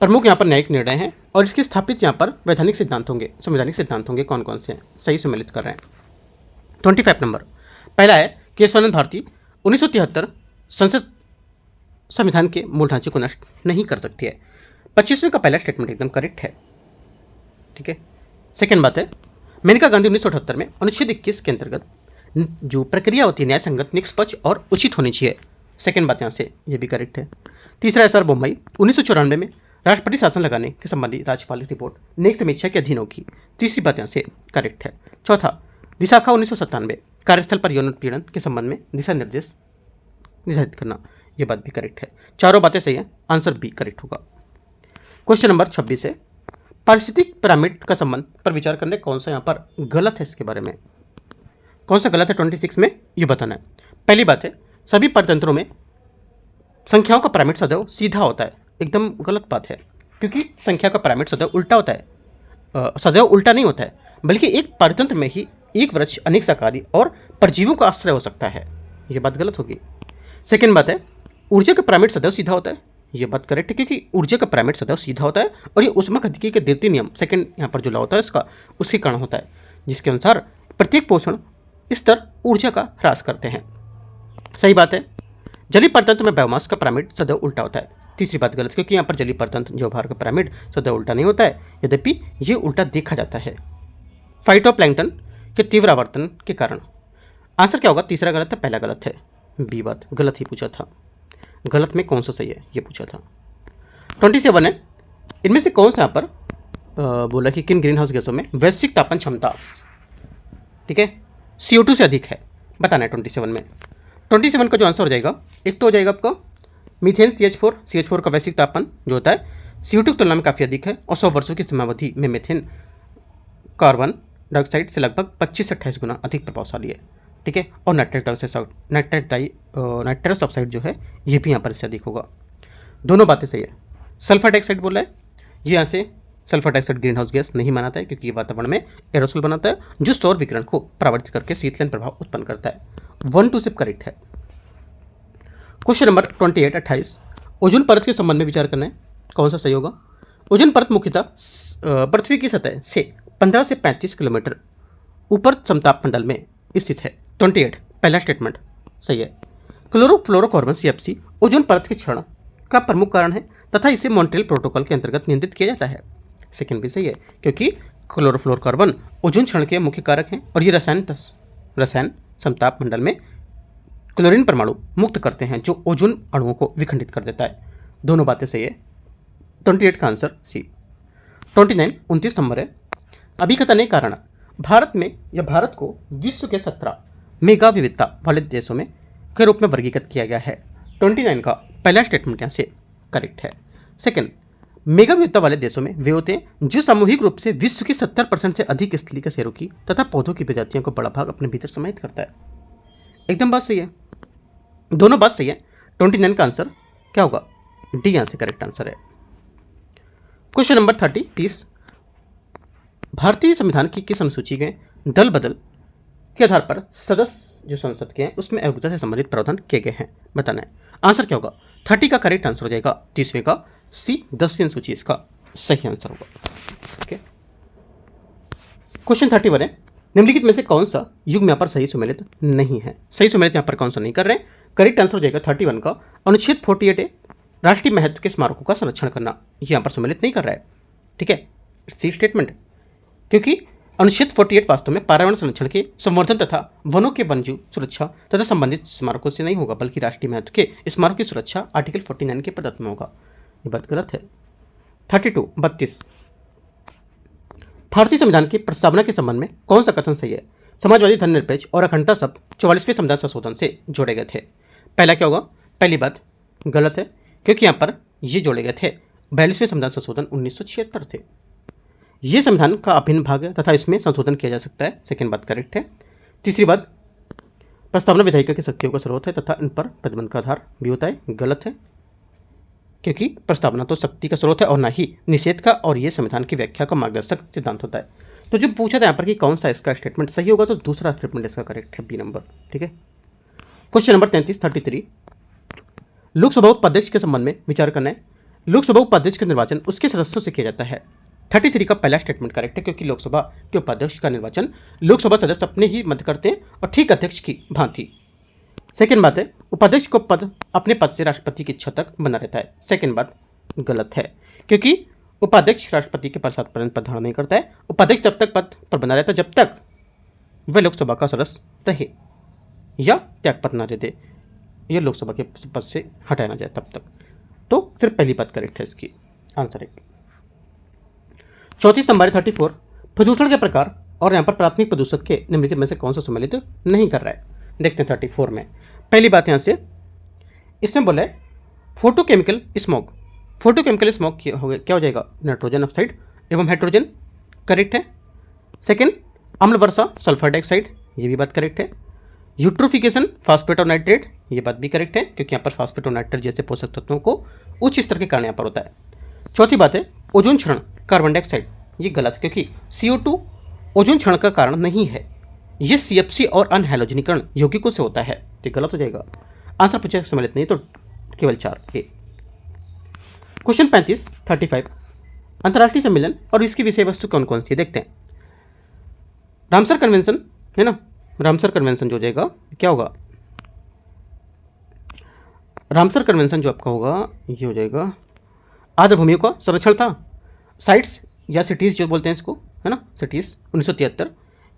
Speaker 1: प्रमुख यहाँ पर न्यायिक निर्णय हैं और इसके स्थापित यहाँ पर वैधानिक सिद्धांत होंगे, संवैधानिक सिद्धांत होंगे, कौन कौन से हैं, सही सम्मिलित कर रहे हैं। 25 नंबर, पहला है केशवानंद भारती 1973 संसद संविधान के मूल ढांचे को नष्ट नहीं कर सकती है। 25वें का पहला स्टेटमेंट एकदम करेक्ट है, ठीक है। सेकेंड बात है, मेनका गांधी 1978 में अनुच्छेद 21 के अंतर्गत जो प्रक्रिया होती है न्याय संगत, निष्पक्ष और उचित होनी चाहिए, सेकेंड बात यहाँ से ये भी करेक्ट है। तीसरा है सर बोम्बई 1994 में राष्ट्रपति शासन लगाने के संबंधी राज्यपाल रिपोर्ट नेक समीक्षा के अधीन होगी। तीसरी बात यहाँ से करेक्ट है। चौथा, विशाखा 1997 कार्यस्थल पर यौन उत्पीड़न के संबंध में दिशा निर्देश निर्धारित करना, यह बात भी करेक्ट है। चारों बातें सही है, आंसर बी करेक्ट होगा। क्वेश्चन नंबर 26 है, पारिस्थितिक पिरामिड का संबंध पर विचार करने कौन सा यहाँ पर गलत है, इसके बारे में कौन सा गलत है 26 में ये बताना है। पहली बात है, सभी परतंत्रों में संख्याओं का पिरामिड सदैव सीधा होता है, एकदम गलत बात है, क्योंकि संख्या का पिरामिड सदैव उल्टा होता है, सदैव उल्टा नहीं होता है, बल्कि एक परतंत्र में ही एक वृक्ष अनेक शाकाहारी और परजीवियों का आश्रय हो सकता है, ये बात गलत होगी। सेकेंड बात है, ऊर्जा का पिरामिड सदैव सीधा होता है, ये बात करेक्ट है, क्योंकि ऊर्जा का पिरामिड सदैव सीधा होता है और ये ऊष्मागतिकी के द्वितीय नियम सेकेंड यहाँ पर जो लॉ होता है इसका उसके कारण होता है, जिसके अनुसार प्रत्येक पोषण स्तर ऊर्जा का ह्रास करते हैं। सही बात है, जलीय परतंत्र में बायोमास का पिरामिड सदैव उल्टा होता है। तीसरी बात गलत, क्योंकि यहाँ पर जलीय परतंत्र जो भार का पिरामिड सदैव उल्टा नहीं होता है, यद्यपि ये उल्टा देखा जाता है फाइटोप्लैंक्टन के तीव्र आवर्तन के कारण। आंसर क्या होगा, तीसरा गलत है, पहला गलत है, बी बात गलत ही पूछा था। गलत में कौन सा सही है ये पूछा था। 27 है, इनमें से कौन सा यहाँ पर बोला कि किन ग्रीन हाउस गैसों में वैश्विक तापमान क्षमता, ठीक है, CO2 से अधिक है, बताना है 27 में। 27 का जो आंसर हो जाएगा, एक तो हो जाएगा आपका मीथेन CH4 का वैश्विक तापमान जो होता है CO2 की तुलना में काफ़ी अधिक है और 100 वर्षों की समयावधि में मीथेन कार्बन डाइऑक्साइड से लगभग 25 से 28 गुना अधिक प्रभावशाली है, ठीक है। और नाइट्रस ऑक्साइड जो है ये भी यहाँ पर इससे अधिक होगा। दोनों बातें सही है। सल्फर डाइऑक्साइड बोला है, ये यहाँ से sulphur dioxide green house gas नहीं मानाता है, क्योंकि ये वातावरण में एरोसोल बनाता है जो सौर विकिरण को परावर्तित करके शीतलन प्रभाव उत्पन्न करता है। 1 2 सिर्फ करेक्ट है। क्वेश्चन नंबर 28 ओजोन परत के संबंध में विचार करना है, कौन सा सही होगा। ओजोन परत मुख्यतः पृथ्वी की सतह से 15 से 35 किलोमीटर ऊपर समताप मंडल में स्थित है। 28 पहला स्टेटमेंट सही है। क्लोरोफ्लोरोकार्बन CFC ओजोन परत के क्षरण का प्रमुख कारण है तथा इसे मॉन्ट्रियल प्रोटोकॉल के अंतर्गत नियंत्रित किया जाता है। सेकेंड भी सही है, क्योंकि क्लोरोफ्लोरोकार्बन ओजोन क्षरण के मुख्य कारक हैं और ये रसायन समताप मंडल में क्लोरीन परमाणु मुक्त करते हैं जो ओजोन अणुओं को विखंडित कर देता है। दोनों बातें सही है। 28 का आंसर सी। 29 नंबर है, अभिकथन के कारण भारत को विश्व के 17 मेगा विविधता वाले देशों में के रूप में वर्गीकृत किया गया है। 29 का पहला स्टेटमेंट यहाँ से करेक्ट है। सेकेंड, मेगा विविधता वाले देशों में वे होते हैं जो सामूहिक रूप से विश्व की 70% से अधिक स्थलीय शेरों की तथा पौधों की प्रजातियों का बड़ा भाग अपने भीतर समाहित करता है। एकदम बात सही है, दोनों बात सही है। 29 का आंसर क्या होगा, डी यहाँ से करेक्ट आंसर है। क्वेश्चन नंबर 30 भारतीय संविधान की किस अनुसूची के दल बदल के आधार पर सदस्य जो संसद के हैं उसमें अयोग्यता से संबंधित प्रावधान किए गए हैं, बताना है। आंसर क्या होगा, 30 का करेक्ट आंसर हो जाएगा 30वें का सी, 10वीं अनुसूची इसका सही आंसर होगा। ओके, क्वेश्चन 31 है, निम्नलिखित में से कौन सा युग्म यहाँ पर सही सुमेलित नहीं है। सही सुमेलित यहाँ पर कौन सा नहीं कर रहे हैं, करेक्ट आंसर हो जाएगा 31 का अनुच्छेद 48 राष्ट्रीय महत्व के स्मारकों का संरक्षण करना, ये यहाँ पर सम्मिलित नहीं कर रहा है, ठीक है, सी स्टेटमेंट, क्योंकि अनुच्छेद 48 वास्तव में पर्यावरण संरक्षण के संवर्धन तथा वनों के वन्यजीव सुरक्षा तथा संबंधित स्मारकों से नहीं होगा, बल्कि राष्ट्रीय महत्व के स्मारकों की सुरक्षा आर्टिकल 49 के प्रदत्त में होगा, ये बात गलत है। 32 भारतीय संविधान की प्रस्तावना के संबंध में कौन सा कथन सही है। समाजवादी, धर्मनिरपेक्ष और अखंडता शब्द 44वें संविधान संशोधन से जोड़े गए थे। पहला क्या होगा, पहली बात गलत है, क्योंकि यहाँ पर ये जोड़े गए थे 42वें संविधान संशोधन 1976 से। ये संविधान का अभिन्न भाग है तथा इसमें संशोधन किया जा सकता है, सेकेंड बात करेक्ट है। तीसरी बात, प्रस्तावना विधायिका की शक्तियों का स्रोत है तथा इन पर प्रतिबंध का आधार भी होता है, गलत है, क्योंकि प्रस्तावना तो शक्ति का स्रोत है और ना ही निषेध का, और ये संविधान की व्याख्या का मार्गदर्शक सिद्धांत होता है। तो जो पूछा था यहाँ पर कि कौन सा इसका स्टेटमेंट सही होगा, तो दूसरा स्टेटमेंट इसका करेक्ट है, बी नंबर, ठीक है। क्वेश्चन नंबर 33 लोकसभा उपाध्यक्ष के संबंध में विचार करना है। लोकसभा उपाध्यक्ष का निर्वाचन उसके सदस्यों से किया जाता है। 33 का पहला स्टेटमेंट करेक्ट है, क्योंकि लोकसभा के उपाध्यक्ष का निर्वाचन लोकसभा सदस्य अपने ही मध्य करते हैं और ठीक अध्यक्ष की भांति। सेकेंड बात है, उपाध्यक्ष को पद अपने पद से राष्ट्रपति की इच्छा तक बना रहता है, सेकेंड बात गलत है, क्योंकि उपाध्यक्ष राष्ट्रपति के प्रसाद पर्यंत पद धारण नहीं करता है। उपाध्यक्ष तब तक पद पर बना रहता है जब तक वह लोकसभा का सदस्य रहे या त्यागपत्र न दे दे, ये लोकसभा के पद से हटाया ना जाए तब तक। तो सिर्फ पहली बात करेक्ट है इसकी, आंसर है। 34 नंबर 34, प्रदूषण के प्रकार और यहाँ पर प्राथमिक प्रदूषक के निम्नलिखित में से कौन सा सम्मिलित नहीं कर रहा है। देखते हैं 34 में। पहली बात यहाँ से इसमें बोला है फोटोकेमिकल स्मोक। फोटोकेमिकल स्मोक क्या हो जाएगा, नाइट्रोजन ऑक्साइड एवं हाइड्रोजन, करेक्ट है। सेकेंड, अम्ल वर्षा सल्फर डाइऑक्साइड, ये भी बात करेक्ट है। यूट्रोफिकेशन फास्फेट और नाइट्रेट, ये बात भी करेक्ट है क्योंकि यहाँ पर फास्फेट और नाइट्रेट जैसे पोषक तत्वों को उच्च स्तर के कारण यहाँ पर होता है। चौथी बात है ओजोन क्षरण कार्बन डाइऑक्साइड, ये गलत है क्योंकि CO2 ओजोन क्षरण का कारण नहीं है, ये CFC और अनहैलोजनीकरण यौगिकों से होता है, तो गलत हो जाएगा। आंसर पूछे सम्मिलित नहीं तो केवल 4 ए। क्वेश्चन 35 अंतर्राष्ट्रीय सम्मेलन और इसकी विषय वस्तु कौन कौन सी है, देखते हैं। रामसर कन्वेंशन है ना, रामसर कन्वेंशन जो हो जाएगा क्या होगा, रामसर कन्वेंशन जो आपका होगा ये हो जाएगा आर्द्र भूमियों का संरक्षण था, साइट्स या सिटीज़ जो बोलते हैं इसको, है ना, सिटीज़ 1973।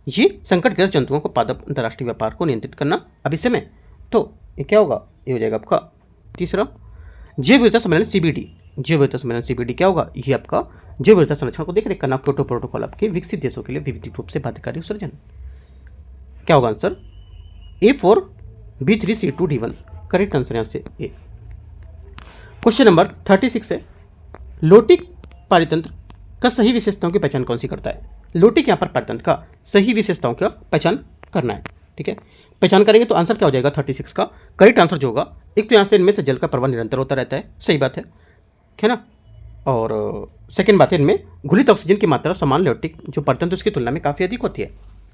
Speaker 1: ये संकटग्रस्त जंतुओं को पादप अंतर्राष्ट्रीय व्यापार को नियंत्रित करना अब इस समय, तो ये क्या होगा, ये हो जाएगा आपका तीसरा। जैव विविधता सम्मेलन CBD, जैव विविधता सम्मेलन CBD क्या होगा, ये आपका जैव विविधता संरक्षण को देखरेख करना, क्योटो प्रोटोकॉल आपके विकसित देशों के लिए विविध रूप से बाध्यकारी उत्सर्जन, क्या होगा आंसर A4B3C2D1, करेक्ट आंसर यहाँ से ए। क्वेश्चन नंबर 36 है लोटिक पारितंत्र का सही विशेषताओं की पहचान कौन सी करता है। लोटिक यहाँ पर पारितंत्र का सही विशेषताओं का पहचान करना है, ठीक है। पहचान करेंगे तो आंसर क्या हो जाएगा 36 का, करेक्ट आंसर जो होगा, एक तो यहाँ से इनमें से जल का प्रवाह निरंतर होता रहता है, सही बात है ना। और सेकेंड बात है इनमें घुलित ऑक्सीजन की मात्रा समान लोटिक जो पारितंत्र उसकी तुलना में काफ़ी अधिक होती है,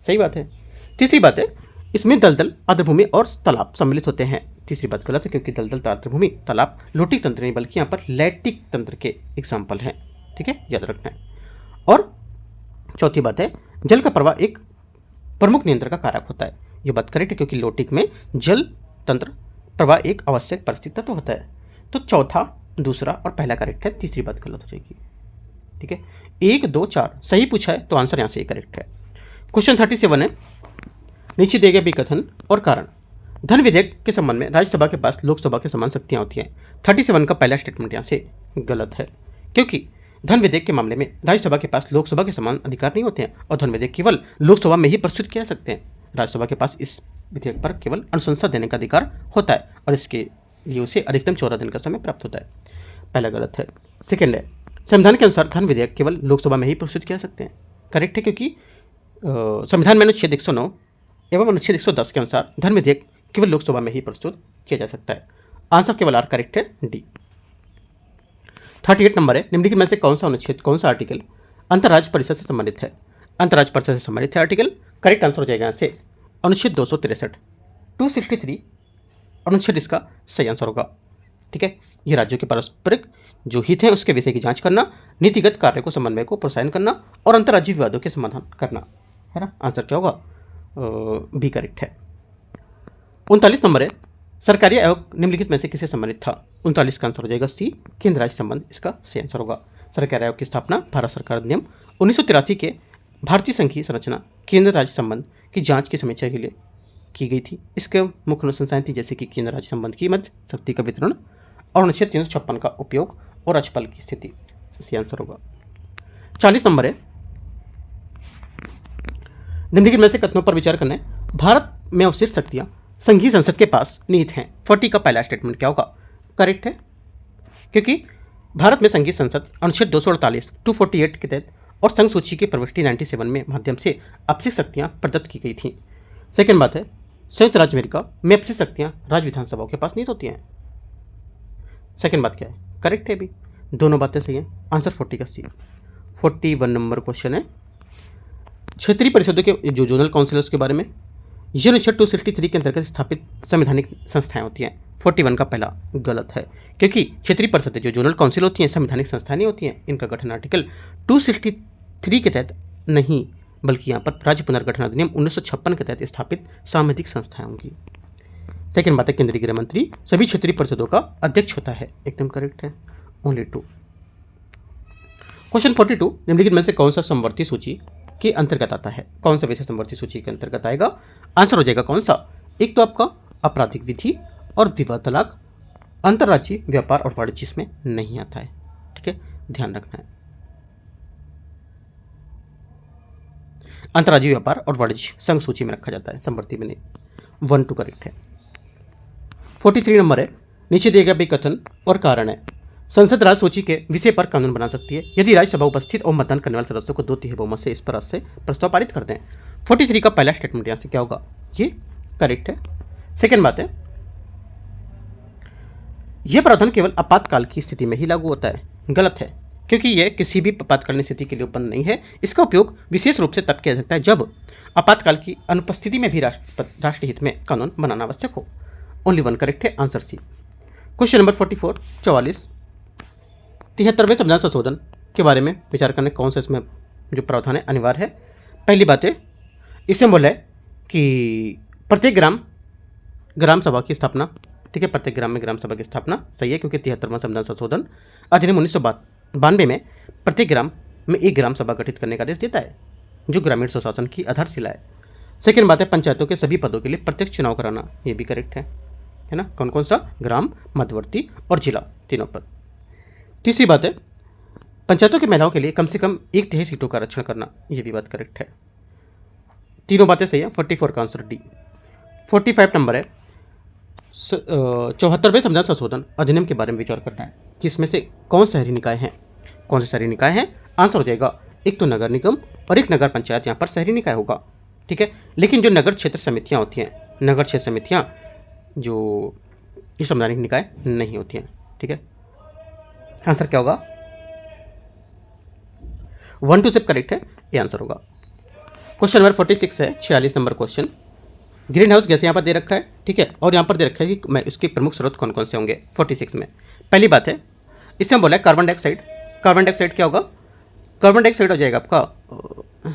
Speaker 1: सही बात है। तीसरी बात है इसमें दलदल आर्द्रभूमि और तालाब सम्मिलित होते हैं, तीसरी बात गलत है क्योंकि दलदल आर्द्रभूमि तालाब लोटिक तंत्र नहीं बल्कि यहाँ पर लैटिक तंत्र के एग्जाम्पल हैं, ठीक है, याद रखना है। और चौथी बात है जल का प्रवाह एक प्रमुख नियंत्रण का कारक होता है, ये बात करेक्ट है क्योंकि लोटिक में जल तंत्र प्रवाह एक आवश्यक परिस्थिति तत्व होता है। तो चौथा, दूसरा और पहला करेक्ट है, तीसरी बात गलत हो जाएगी, ठीक है। 1 2 4 सही पूछा है तो आंसर यहाँ से करेक्ट है। क्वेश्चन 37 है नीचे दिए गए विकथन और कारण। धन विधेयक के संबंध में राज्यसभा के पास लोकसभा के समान शक्तियां होती हैं। 37 का पहला स्टेटमेंट यहाँ से गलत है क्योंकि धन विधेयक के मामले में राज्यसभा के पास लोकसभा के समान अधिकार नहीं होते हैं और धन विधेयक केवल लोकसभा में ही प्रस्तुत किया जा सकते हैं। राज्यसभा के पास इस विधेयक पर केवल अनुशंसा देने का अधिकार होता है और इसके लिए उसे अधिकतम 14 दिन का समय प्राप्त होता है, पहला गलत है। सेकेंड है संविधान के अनुसार धन विधेयक केवल लोकसभा में ही प्रस्तुत किया जा सकते हैं, करेक्ट है क्योंकि संविधान में अनुच्छेद 109 एवं अनुच्छेद 110 के अनुसार धन विधेयक केवल लोकसभा में ही प्रस्तुत किया जा सकता है। आंसर केवल आर करेक्ट है, डी। 38 नंबर है निम्नलिखित में से कौन सा अनुच्छेद कौन सा आर्टिकल अंतर्राज्य परिषद से संबंधित है। अंतर्राज्य परिषद से संबंधित है आर्टिकल, करेक्ट आंसर हो जाएगा यहाँ से अनुच्छेद 263 263 अनुच्छेद इसका सही आंसर होगा, ठीक है। ये राज्यों के पारस्परिक जो हित है उसके विषय की जांच करना, नीतिगत कार्य को समन्वय को प्रोत्साहन करना और अंतर्राज्यीय विवादों के समाधान करना, है ना। आंसर क्या होगा, बी करेक्ट है। 39 नंबर है सरकारी आयोग निम्नलिखित में से किसे संबंधित था। 39 का आंसर हो जाएगा सी केंद्र राज्य संबंध, इसका सही आंसर होगा। सरकारी आयोग की स्थापना भारत सरकार अधिनियम 1983 के भारतीय संघीय संरचना केंद्र राज्य संबंध की जांच की समीक्षा के लिए की गई थी। इसके मुख्य अनुशंसाएं थी जैसे कि केंद्र राज्य संबंध की मध्य शक्ति का वितरण और अनुच्छेद 356 का उपयोग और राज्यपाल की स्थिति, सही आंसर होगा। 40 नंबर है निम्नलिखित में से कथनों पर विचार करना है। भारत में अवशिष्ट शक्तियां संघीय संसद के पास निहित हैं। 40 का पहला स्टेटमेंट क्या होगा, करेक्ट है क्योंकि भारत में संघीय संसद अनुच्छेद 248 248 के तहत और संघ सूची की प्रविष्टि 97 में माध्यम से अपशिष्ट शक्तियां प्रदत्त की गई थी। सेकेंड बात है संयुक्त राज्य अमेरिका में अपशिष्ट शक्तियां राज्य विधानसभाओं के पास निहित होती हैं। सेकेंड बात क्या है, करेक्ट है भी, दोनों बातें सही हैं। आंसर 40 का सी। 41 नंबर क्वेश्चन है क्षेत्रीय परिषदों के जो जोनल काउंसिल है उसके बारे में। ये अनुच्छेद 263 के अंतर्गत स्थापित संवैधानिक संस्थाएं होती हैं। 41 का पहला गलत है क्योंकि क्षेत्रीय परिषदें जो जोनल काउंसिल होती हैं संवैधानिक संस्थाएं नहीं होती हैं। इनका गठन आर्टिकल 263 के तहत नहीं बल्कि यहाँ पर राज्य पुनर्गठन अधिनियम 1956 के तहत स्थापित सामाजिक संस्थाएं होंगी। सेकेंड बात है केंद्रीय गृह मंत्री सभी क्षेत्रीय परिषदों का अध्यक्ष होता है, एकदम करेक्ट है, ओनली 2। क्वेश्चन 42 निम्नलिखित में से कौन सा समवर्ती सूची के अंतर्गत आता है। कौन सा विषय समवर्ती सूची के अंतर्गत आएगा, आंसर हो जाएगा कौन सा, एक तो आपका आपराधिक विधि और विवाह तलाक, अंतर्राज्यीय व्यापार और वाणिज्य इसमें नहीं आता है। ठीक है, ध्यान रखना है। अंतर्राज्यीय व्यापार और वाणिज्य संघ सूची में रखा जाता है, समवर्ती में नहीं। 1 2 करेक्ट है। 43 नंबर है, नीचे दिए गए भी कथन और कारण है। संसद राज सूची के विषय पर कानून बना सकती है यदि राज्यसभा उपस्थित और मतदान करने वाले सदस्यों को 2/3 बहुमत से इस पर से प्रस्ताव पारित करते हैं। 43 का पहला स्टेटमेंट यहाँ से क्या होगा, ये करेक्ट है। सेकेंड बात है, यह प्रावधान केवल आपातकाल की स्थिति में ही लागू होता है। गलत है, क्योंकि यह किसी भी आपातकालीन स्थिति के लिए उत्पन्न नहीं है। इसका उपयोग विशेष रूप से तब किया जाता है जब आपातकाल की अनुपस्थिति में भी राष्ट्रीय हित में कानून बनाना आवश्यक हो। ओनली 1 करेक्ट है, आंसर सी। क्वेश्चन नंबर 44 73वें संविधान संशोधन के बारे में विचार करने कौन सा इसमें जो प्रावधान है अनिवार्य है। पहली बात है, इसमें बोला है कि प्रत्येक ग्राम सभा की स्थापना, ठीक है, प्रत्येक ग्राम में ग्राम सभा की स्थापना सही है, क्योंकि 73वां संविधान संशोधन अधिनियम 1992 में प्रत्येक ग्राम में एक ग्राम सभा गठित करने का आदेश देता है, जो ग्रामीण सुशासन की आधारशिला है। सेकेंड बात है, पंचायतों के सभी पदों के लिए प्रत्यक्ष चुनाव कराना, ये भी करेक्ट है ना। कौन कौन सा, ग्राम, मध्यवर्ती और जिला, तीनों पद। तीसरी बात है, पंचायतों की महिलाओं के लिए कम से कम 1/3 सीटों का आरक्षण करना, ये भी बात करेक्ट है। तीनों बातें सही है। 44 का आंसर डी। 45 नंबर है, 74वें संविधान संशोधन अधिनियम के बारे में विचार करना है कि इसमें से कौन शहरी निकाय हैं। कौन से शहरी निकाय हैं, आंसर हो जाएगा एक तो नगर निगम और एक नगर पंचायत, यहाँ पर शहरी निकाय होगा। ठीक है, लेकिन जो नगर क्षेत्र समितियाँ होती हैं, नगर क्षेत्र समितियाँ जो संवैधानिक निकाय नहीं होती हैं। ठीक है, आंसर क्या होगा, 1 2 सिर्फ करेक्ट है, ये आंसर होगा। क्वेश्चन नंबर 46 है, 46 number question. Green house gas यहाँ पर दे रखा है, ठीक है, और यहाँ पर दे रखा है कि मैं इसके प्रमुख स्रोत कौन कौन से होंगे 46 में। पहली बात है, इसमें बोला है कार्बन डाइऑक्साइड। कार्बन डाइऑक्साइड क्या होगा, कार्बन डाइऑक्साइड हो जाएगा आपका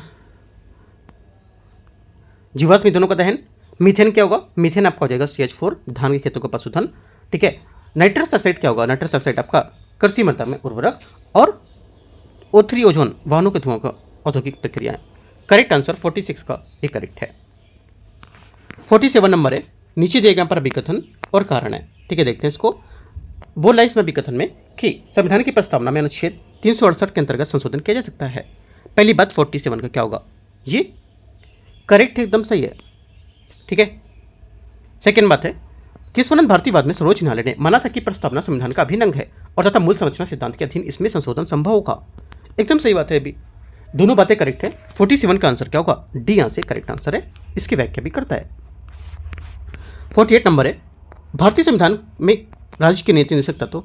Speaker 1: जीवाश्म ईंधनों का दहन। मीथेन क्या होगा, मीथेन आपका हो जाएगा CH4, धान के खेतों का पशुधन। ठीक है, नाइट्रस ऑक्साइड क्या होगा, नाइट्रस ऑक्साइड आपका कृषि मृदा में उर्वरक। और O3 ओजोन वाहनों के धुआं का औद्योगिक प्रक्रिया है। करेक्ट आंसर 46 का एक करेक्ट है। 47 नंबर है, नीचे दिए गए यहाँ पर अभिकथन और कारण है। ठीक है, देखते हैं इसको। बोला इसमें अभिकथन में कि संविधान की प्रस्तावना में अनुच्छेद 368 के अंतर्गत संशोधन किया जा सकता है। पहली बात 47 का क्या होगा, ये करेक्ट एकदम सही है। ठीक है, सेकेंड बात है, केशवानंद भारतीवाद में सर्वोच्च न्यायालय ने माना था कि प्रस्तावना संविधान का अभिन्न अंग है और तथा मूल संरचना सिद्धांत के अधीन इसमें संशोधन संभव होगा। एकदम सही बात है, अभी दोनों बातें करेक्ट है। 47 का आंसर क्या होगा, डी यहाँ से करेक्ट आंसर है, इसकी व्याख्या भी करता है। 48 नंबर है, भारतीय संविधान में राज्य के नीति निर्देशक तत्व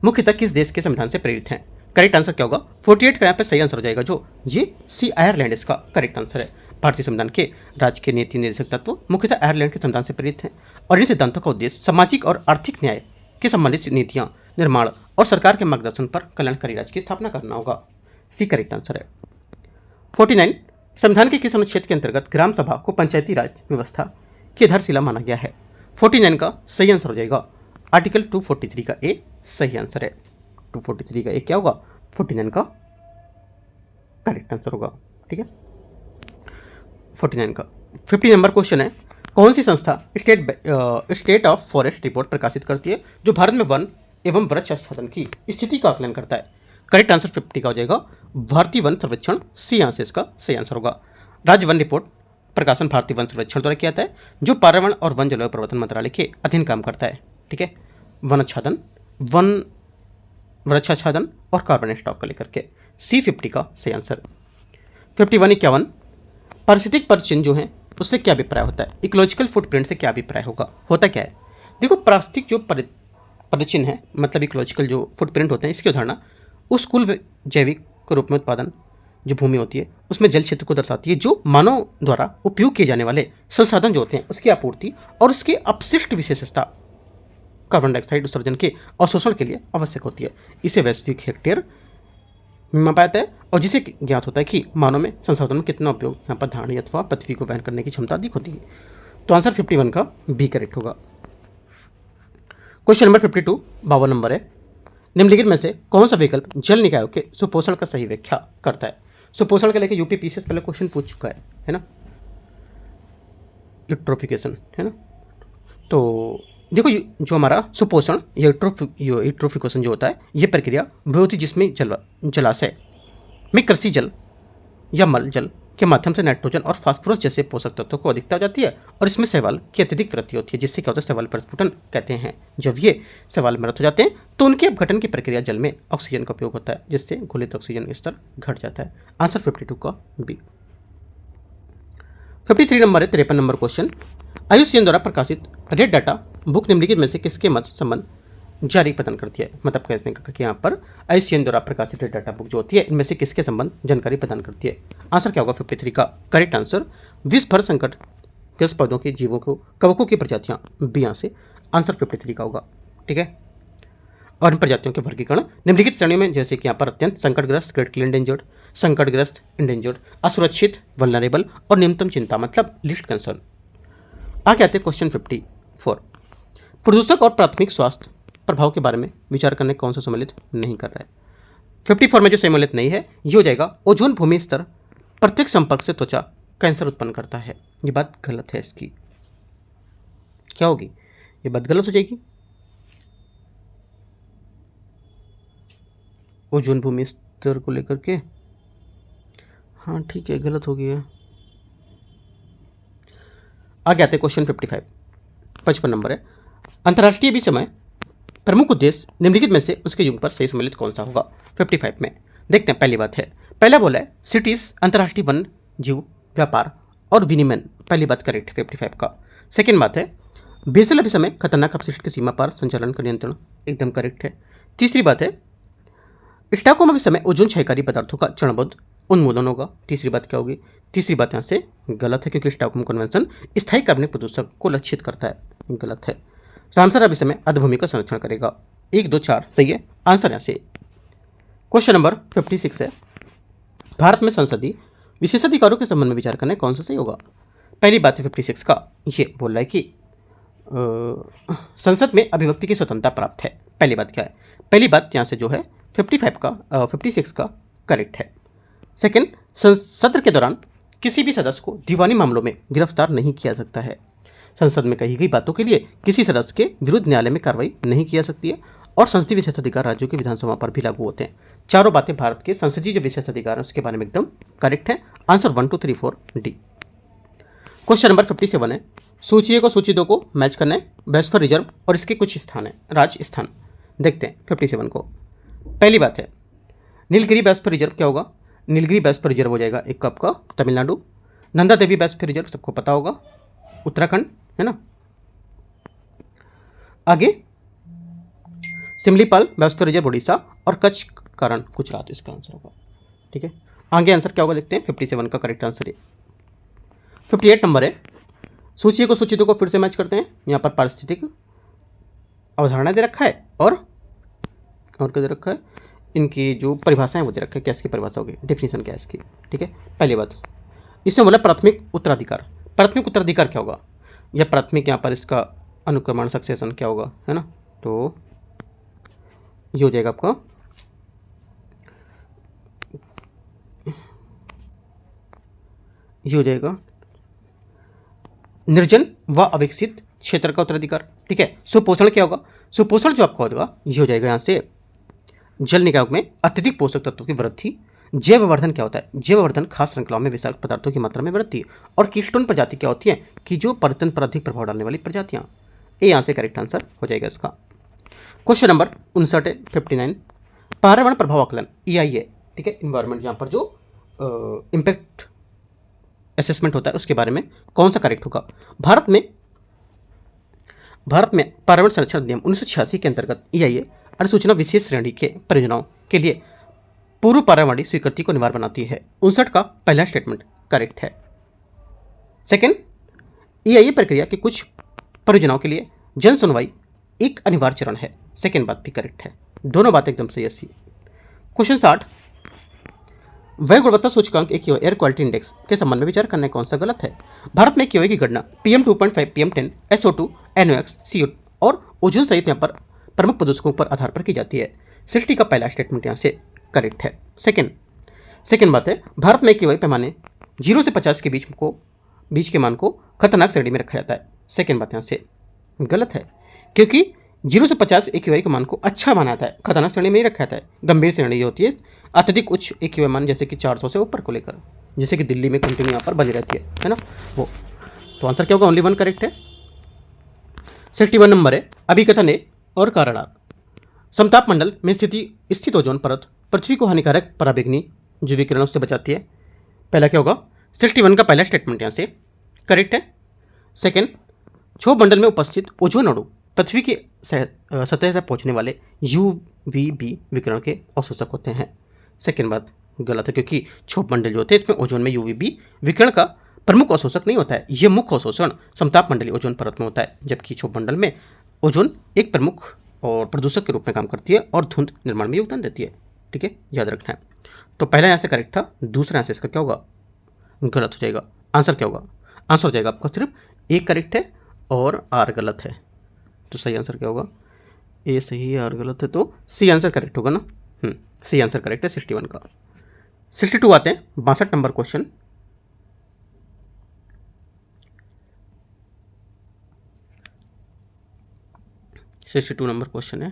Speaker 1: मुख्यतः किस देश के संविधान से प्रेरित हैं। करेक्ट आंसर क्या होगा, 48 का यहाँ पे सही आंसर हो जाएगा, जो ये सी आयरलैंड इसका करेक्ट आंसर है। भारतीय संविधान के राज्य के नीति निर्देशक तत्व मुख्यतः आयरलैंड के संविधान से प्रेरित हैं और इन सिद्धांतों का उद्देश्य सामाजिक और आर्थिक न्याय के संबंधित नीतियां निर्माण और सरकार के मार्गदर्शन पर कल्याणकारी राज्य की स्थापना करना होगा। सी करेक्ट आंसर है। 49 संविधान के किस अनुच्छेद के अंतर्गत ग्राम सभा को पंचायती राज व्यवस्था की आधारशिला माना गया है। 49 का सही आंसर हो जाएगा आर्टिकल 243 का ए सही आंसर है। 243 का ए क्या होगा, 49 का करेक्ट आंसर होगा। ठीक है, 49 का 50 नंबर क्वेश्चन है, कौन सी संस्था स्टेट ऑफ फॉरेस्ट रिपोर्ट प्रकाशित करती है जो भारत में वन एवं वृक्ष आच्छादन की स्थिति का आकलन करता है। करेक्ट आंसर 50 का हो जाएगा भारतीय वन सर्वेक्षण, सी यहाँ से इसका सही आंसर होगा। राज्य वन रिपोर्ट प्रकाशन भारतीय वन सर्वेक्षण द्वारा किया जाता है जो पर्यावरण और वन जलवायु परिवर्तन मंत्रालय के अधीन काम करता है। ठीक है, वन आच्छादन, वन वृक्षाच्छादन और कार्बन स्टॉक का लेकर के, सी 50 का सही आंसर। 51 पारिस्थितिक पदचिन्ह जो है उससे क्या अभिप्राय होता है, इकोलॉजिकल फुटप्रिंट से क्या अभिप्राय होगा, होता क्या है। देखो, पारिस्थितिक जो पदचिन्ह है मतलब इकोलॉजिकल जो फुटप्रिंट होते हैं, इसकी अवधारणा उस कुल जैविक के रूप में उत्पादन जो भूमि होती है उसमें जल क्षेत्र को दर्शाती है जो मानव द्वारा उपयोग किए जाने वाले संसाधन जो होते हैं उसकी आपूर्ति और उसकी अपशिष्ट विशेषता कार्बन डाइऑक्साइड उत्सर्जन के अवशोषण के लिए आवश्यक होती है। इसे वैश्विक हेक्टेयर में मापा जाता है और जिसे ज्ञात होता है कि मानव में संसाधन में कितना उपयोग यहाँ पर धारणी अथवा पृथ्वी को वहन करने की क्षमता अधिक होती है। तो आंसर 51 का बी करेक्ट होगा। क्वेश्चन नंबर 52 52 नंबर है, निम्नलिखित में से कौन सा विकल्प जल निकायों के सुपोषण का सही व्याख्या करता है। सुपोषण के लेकर यूपी पीसीएस पहले क्वेश्चन पूछ चुका है ना, यूट्रोफिकेशन है ना। तो देखो जो हमारा सुपोषण या यूट्रोफिकेशन जो होता है, ये प्रक्रिया वह होती है जिसमें जलाशय में कृषि जल या मल जल के माध्यम से नाइट्रोजन और फास्फोरस जैसे पोषक तत्वों को अधिकता हो जाती है और इसमें शैवाल की अत्यधिक वृद्धि होती है, जिससे क्या होता है शैवाल प्रस्फुटन कहते हैं। जब ये शैवाल मृत हो जाते हैं तो उनके अपघटन की प्रक्रिया जल में ऑक्सीजन का उपयोग होता है, जिससे घुलित ऑक्सीजन स्तर घट जाता है। आंसर 52 का बी। 53 नंबर है 53 नंबर क्वेश्चन। IUCN द्वारा प्रकाशित रेड डाटा बुक निम्नलिखित में से किसके मत संबंध जारी प्रदान करती है। मतलब कहने का कि यहाँ पर IUCN द्वारा प्रकाशित रेड डाटा बुक जो होती है इनमें से किसके संबंध जानकारी प्रदान करती है। आंसर क्या होगा 53 का करेक्ट आंसर विश्व भर संकट ग्रस्त पौधों के जीवों को कवकों की प्रजातियां बी। यहाँ से आंसर 53 का होगा। ठीक है, और इन प्रजातियों के वर्गीकरण निम्नलिखित श्रेणियों में जैसे कि यहाँ पर अत्यंत संकटग्रस्त क्रिटिकली इंडेंजर्ड, संकटग्रस्त इंडेंजर्ड, असुरक्षित वल्नरेबल और न्यूनतम चिंता मतलब लिस्ट कंसर्न। आगे आते हैं क्वेश्चन 54। प्रदूषक और प्राथमिक स्वास्थ्य प्रभाव के बारे में विचार करने कौन सा सम्मिलित नहीं कर रहा है। 54 में जो सम्मिलित नहीं है ये हो जाएगा ओजोन भूमि स्तर प्रत्यक्ष संपर्क से त्वचा कैंसर उत्पन्न करता है। ये बात गलत है, इसकी क्या होगी, ये बात गलत हो जाएगी। ओजोन भूमि स्तर को लेकर के हाँ ठीक है, गलत हो गया। आगे आते क्वेश्चन 55 55 नंबर है। अंतर्राष्ट्रीय भी समय प्रमुख उद्देश्य निम्नलिखित में से उसके युग पर सही सम्मिलित कौन सा होगा। 55 में देखते हैं। पहली बात है, पहला बोला है सिटीज अंतर्राष्ट्रीय वन जीव व्यापार और विनिमय, पहली बात करेक्ट 55 का। सेकेंड बात है बेसल अभिसमय खतरनाक अपशिष्ट की सीमा पार संचालन का नियंत्रण, एकदम करेक्ट है। तीसरी बात है स्टॉकहोम अभिसमय ओजोन क्षयकारी पदार्थों का चरणबद्ध उन्मूलन होगा। तीसरी बात क्या होगी, तीसरी बात यहाँ से गलत है क्योंकि स्टॉकहोम कन्वेंशन स्थायी कार्बनिक प्रदूषक को लक्षित करता है, गलत है। रामसर अभिसमय अधभूमि का संरक्षण करेगा। 1 2 4 सही है। आंसर यहाँ से क्वेश्चन नंबर 56 है। भारत में संसदीय विशेषाधिकारों के संबंध में विचार करना कौन सा सही होगा। पहली बात है 56 का ये बोल रहा है कि संसद में अभिव्यक्ति की स्वतंत्रता प्राप्त है। पहली बात क्या है, पहली बात यहाँ से जो है 56 का करेक्ट है। सेकंड, सत्र के दौरान किसी भी सदस्य को दीवानी मामलों में गिरफ्तार नहीं किया सकता है। संसद में कही गई बातों के लिए किसी सदस्य के विरुद्ध न्यायालय में कार्रवाई नहीं की जा सकती है और संसदीय विशेषाधिकार राज्यों के विधानसभा पर भी लागू होते हैं। चारों बातें भारत के संसदीय जो विशेषाधिकार है उसके बारे में एकदम करेक्ट है। Answer 1 2 3 4 D. क्वेश्चन नंबर 57 है। सूची 1 और सूची 2 को मैच करना है। बायोस्फीयर रिजर्व और इसके कुछ स्थान है, राज्य स्थान देखते हैं 57 को। पहली बात है नीलगिरी बायोस्फीयर रिजर्व क्या होगा, नीलगिरी बायोस्फीयर रिजर्व हो जाएगा एक कप का तमिलनाडु। नंदा देवी बायोस्फीयर रिजर्व सबको पता होगा उत्तराखंड है ना। आगे सिमलीपाल बायोस्फीयर रिजर्व उड़ीसा और कच्छ कारण गुजरात इसका आंसर होगा। ठीक है, आगे आंसर क्या होगा देखते हैं। 57 का करेक्ट आंसर है। 58 नंबर है। सूची 1 को सूची 2 को फिर से मैच करते हैं। यहाँ पर पारिस्थितिक अवधारणा दे रखा है और क्या दे रखा है, इनकी जो परिभाषाएं वो दे रखा है, क्या इसकी परिभाषा होगी, डेफिनेशन क्या है इसकी। ठीक है, पहली बात इसमें बोला प्राथमिक उत्तराधिकार। प्राथमिक उत्तराधिकार क्या होगा, या प्राथमिक यहाँ पर इसका अनुक्रमण सक्सेशन क्या होगा है ना। तो ये हो जाएगा आपका निर्जन व अविकसित क्षेत्र का उत्तराधिकार। ठीक है, सुपोषण क्या होगा, सुपोषण जो आपका होगा ये हो जाएगा यहाँ से जल निकाय में अत्यधिक पोषक तत्वों की वृद्धि। जैववर्धन क्या होता है, जैववर्धन खास श्रृंखलाओं में विषाक्त पदार्थों की मात्रा में वृद्धि। और कीटोन प्रजाति क्या होती है कि जो पर्यटन पर अधिक प्रभाव डालने वाली प्रजातियां। ये यहाँ से करेक्ट आंसर हो जाएगा इसका। क्वेश्चन नंबर 59 पर्यावरण प्रभाव आकलन EIA। ठीक है, इन्वायरमेंट यहाँ पर जो इम्पैक्ट असेसमेंट होता है उसके बारे में कौन सा करेक्ट होगा। भारत में पर्यावरण संरक्षण अधिनियम 1986 के अंतर्गत EIA अधिसूचना विशेष श्रेणी के परियोजनाओं के लिए पूर्व पर्यावरणीय स्वीकृति को अनिवार्य बनाती है। 59 का पहला स्टेटमेंट करेक्ट है। सेकंड, EIA प्रक्रिया के कुछ परियोजनाओं के लिए जन सुनवाई एक अनिवार्य चरण है। सेकंड बात भी करेक्ट है, दोनों बातें एकदम सही है। क्वेश्चन 60 वायु गुणवत्ता सूचकांक AQI एयर क्वालिटी इंडेक्स के संबंध में विचार करना कौन सा गलत है। भारत में AQI की गणना PM2.5 PM10 SO2 NOx CO और ओजोन सहित यहाँ पर प्रमुख प्रदूषकों पर आधार पर की जाती है। 60 का पहला स्टेटमेंट यहाँ से करेक्ट है। सेकंड बात है भारत में AQI पैमाने 0 से 50 के बीच के मान को खतरनाक श्रेणी में रखा जाता है। सेकंड बात यहाँ से गलत है क्योंकि 0 से 50 AQI के मान को अच्छा माना जाता है, खतरनाक श्रेणी में नहीं रखा जाता है। गंभीर श्रेणी ये होती है अत्यधिक उच्च AQI मान, जैसे कि 400 से ऊपर को लेकर, जैसे कि दिल्ली में कंटिन्यू यहाँ पर बनी रहती है ना वो। तो आंसर क्या होगा? ओनली वन करेक्ट है। 61 नंबर है, अभिकथन है और कारणार्थ। समताप मंडल में स्थित ओजोन परत पृथ्वी को हानिकारक पराबैंगनी UV किरणों से बचाती है। पहला क्या होगा? 61 का पहला स्टेटमेंट यहाँ से करेक्ट है। सेकेंड, क्षोभ मंडल में उपस्थित ओजोन अणु पृथ्वी की सतह से पहुंचने वाले UVB विकिरण के अवशोषक होते हैं। सेकेंड बात गलत है, क्योंकि क्षोभ मंडल जो होते हैं इसमें ओजोन में UVB विकिरण का प्रमुख अवशोषक नहीं होता है। ये मुख्य अवशोषण समताप मंडलीय ओजोन परत में होता है, जबकि क्षोभ मंडल में ओजोन एक प्रमुख और प्रदूषक के रूप में काम करती है और धुंध निर्माण में योगदान देती है। ठीक है, याद रखना है। तो पहला यहाँ से करेक्ट था, दूसरा यहाँ से इसका क्या होगा? गलत हो जाएगा। आंसर क्या होगा? आंसर हो जाएगा आपका सिर्फ ए करेक्ट है और आर गलत है। तो सही आंसर क्या होगा? ए सही है, आर गलत है, तो सी आंसर करेक्ट होगा ना। सी आंसर करेक्ट है 61 का। 62 आते हैं, 62 नंबर क्वेश्चन। नंबर क्वेश्चन है,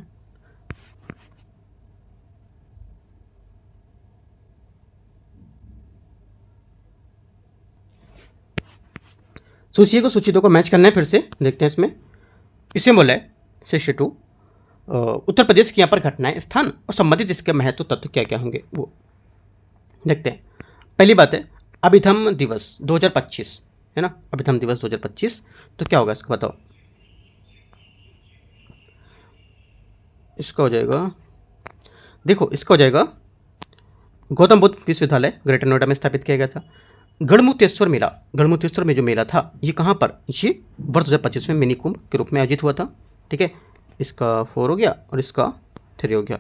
Speaker 1: सोचिए को सूची 2 को मैच करना है। फिर से देखते हैं इसमें बोला है 62 उत्तर प्रदेश की यहाँ पर घटनाएं, स्थान और संबंधित इसके महत्व तथ्य क्या क्या होंगे वो देखते हैं। पहली बात है अभिधम दिवस 2025 है ना, अभिधम दिवस 2025। तो क्या होगा इसका बताओ? इसका हो जाएगा, देखो इसका हो जाएगा गौतम बुद्ध विश्वविद्यालय ग्रेटर नोएडा में स्थापित किया गया था। गढ़मुक्तेश्वर मेला, गढ़मुक्तेश्वर में जो मेला था ये कहाँ पर? ये वर्ष 2025 में मिनी कुंभ के रूप में आयोजित हुआ था। ठीक है, इसका 4 हो गया और इसका 3 हो गया।